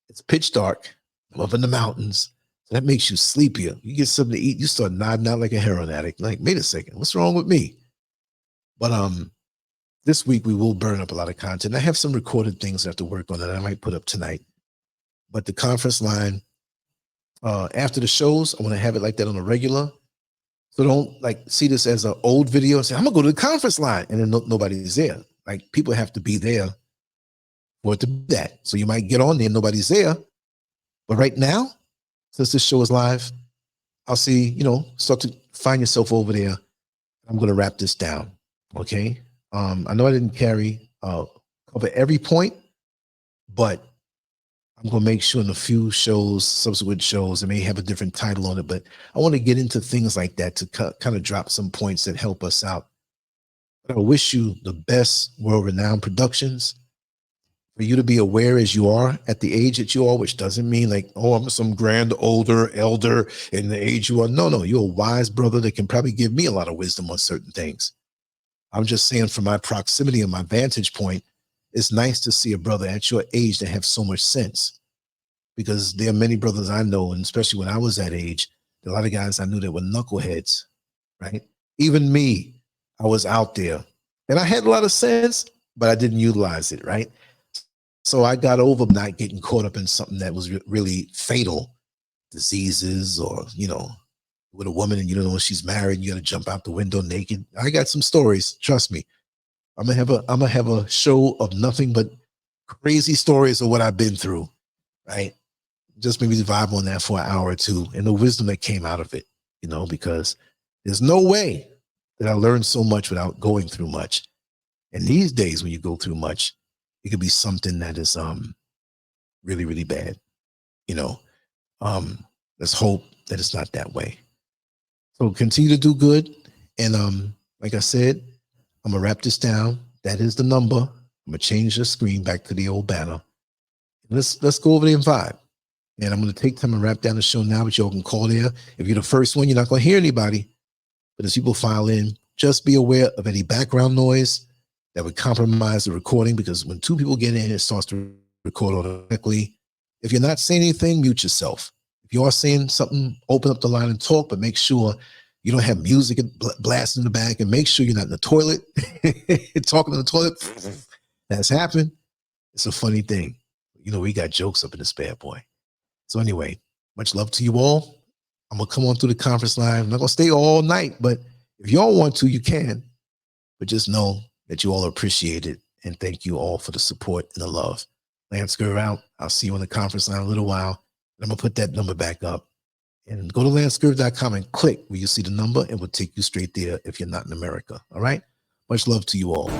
It's pitch dark. I'm up in the mountains. So that makes you sleepier. You get something to eat, you start nodding out like a heroin addict. Like, wait a second, what's wrong with me? But this week we will burn up a lot of content. I have some recorded things I have to work on that I might put up tonight. But the conference line, after the shows, I want to have it like that on a regular. So don't like see this as an old video and say, I'm gonna go to the conference line, and then nobody's there. Like, people have to be there for it to be that. So you might get on there and nobody's there. But right now, since this show is live, I'll see, you know, start to find yourself over there. I'm going to wrap this down. Okay. I know I didn't cover every point, but I'm going to make sure in a few shows, subsequent shows, I may have a different title on it, but I want to get into things like that to kind of drop some points that help us out. But I wish you the best, World Renowned Productions. for you to be aware as you are at the age that you are, which doesn't mean like, oh, I'm some grand older elder in the age you are. No, no, you're a wise brother that can probably give me a lot of wisdom on certain things. I'm just saying from my proximity and my vantage point, it's nice to see a brother at your age that have so much sense, because there are many brothers I know, and especially when I was that age, a lot of guys I knew that were knuckleheads, right? Even me, I was out there and I had a lot of sense, but I didn't utilize it, right? So I got over not getting caught up in something that was really fatal, diseases, or, you know, with a woman and you don't know when she's married, you got to jump out the window naked. I got some stories. Trust me. I'm gonna have a show of nothing but crazy stories of what I've been through, right? Just maybe vibe on that for an hour or two and the wisdom that came out of it, you know, because there's no way that I learned so much without going through much. And these days, when you go through much, it could be something that is really, really bad, you know. Let's hope that it's not that way. So continue to do good. And like I said, I'm gonna wrap this down. That is the number. I'm gonna change the screen back to the old banner. Let's go over there and vibe. And I'm gonna take time and wrap down the show now, but y'all can call there. If you're the first one, you're not gonna hear anybody. But as people file in, just be aware of any background noise that would compromise the recording, because when two people get in, it starts to record automatically. If you're not saying anything, mute yourself. If you are saying something, open up the line and talk, but make sure you don't have music blasting in the back, and make sure you're not in the toilet talking in the toilet. That's happened. It's a funny thing. You know, we got jokes up in this bad boy. So anyway, much love to you all. I'm going to come on through the conference line. I'm not going to stay all night, but if y'all want to, you can. But just know that you all appreciate it. And thank you all for the support and the love. LANCESCURV out. I'll see you on the conference line in a little while. And I'm going to put that number back up. And go to LANCESCURV.com and click where you see the number, and we'll take you straight there if you're not in America. All right? Much love to you all.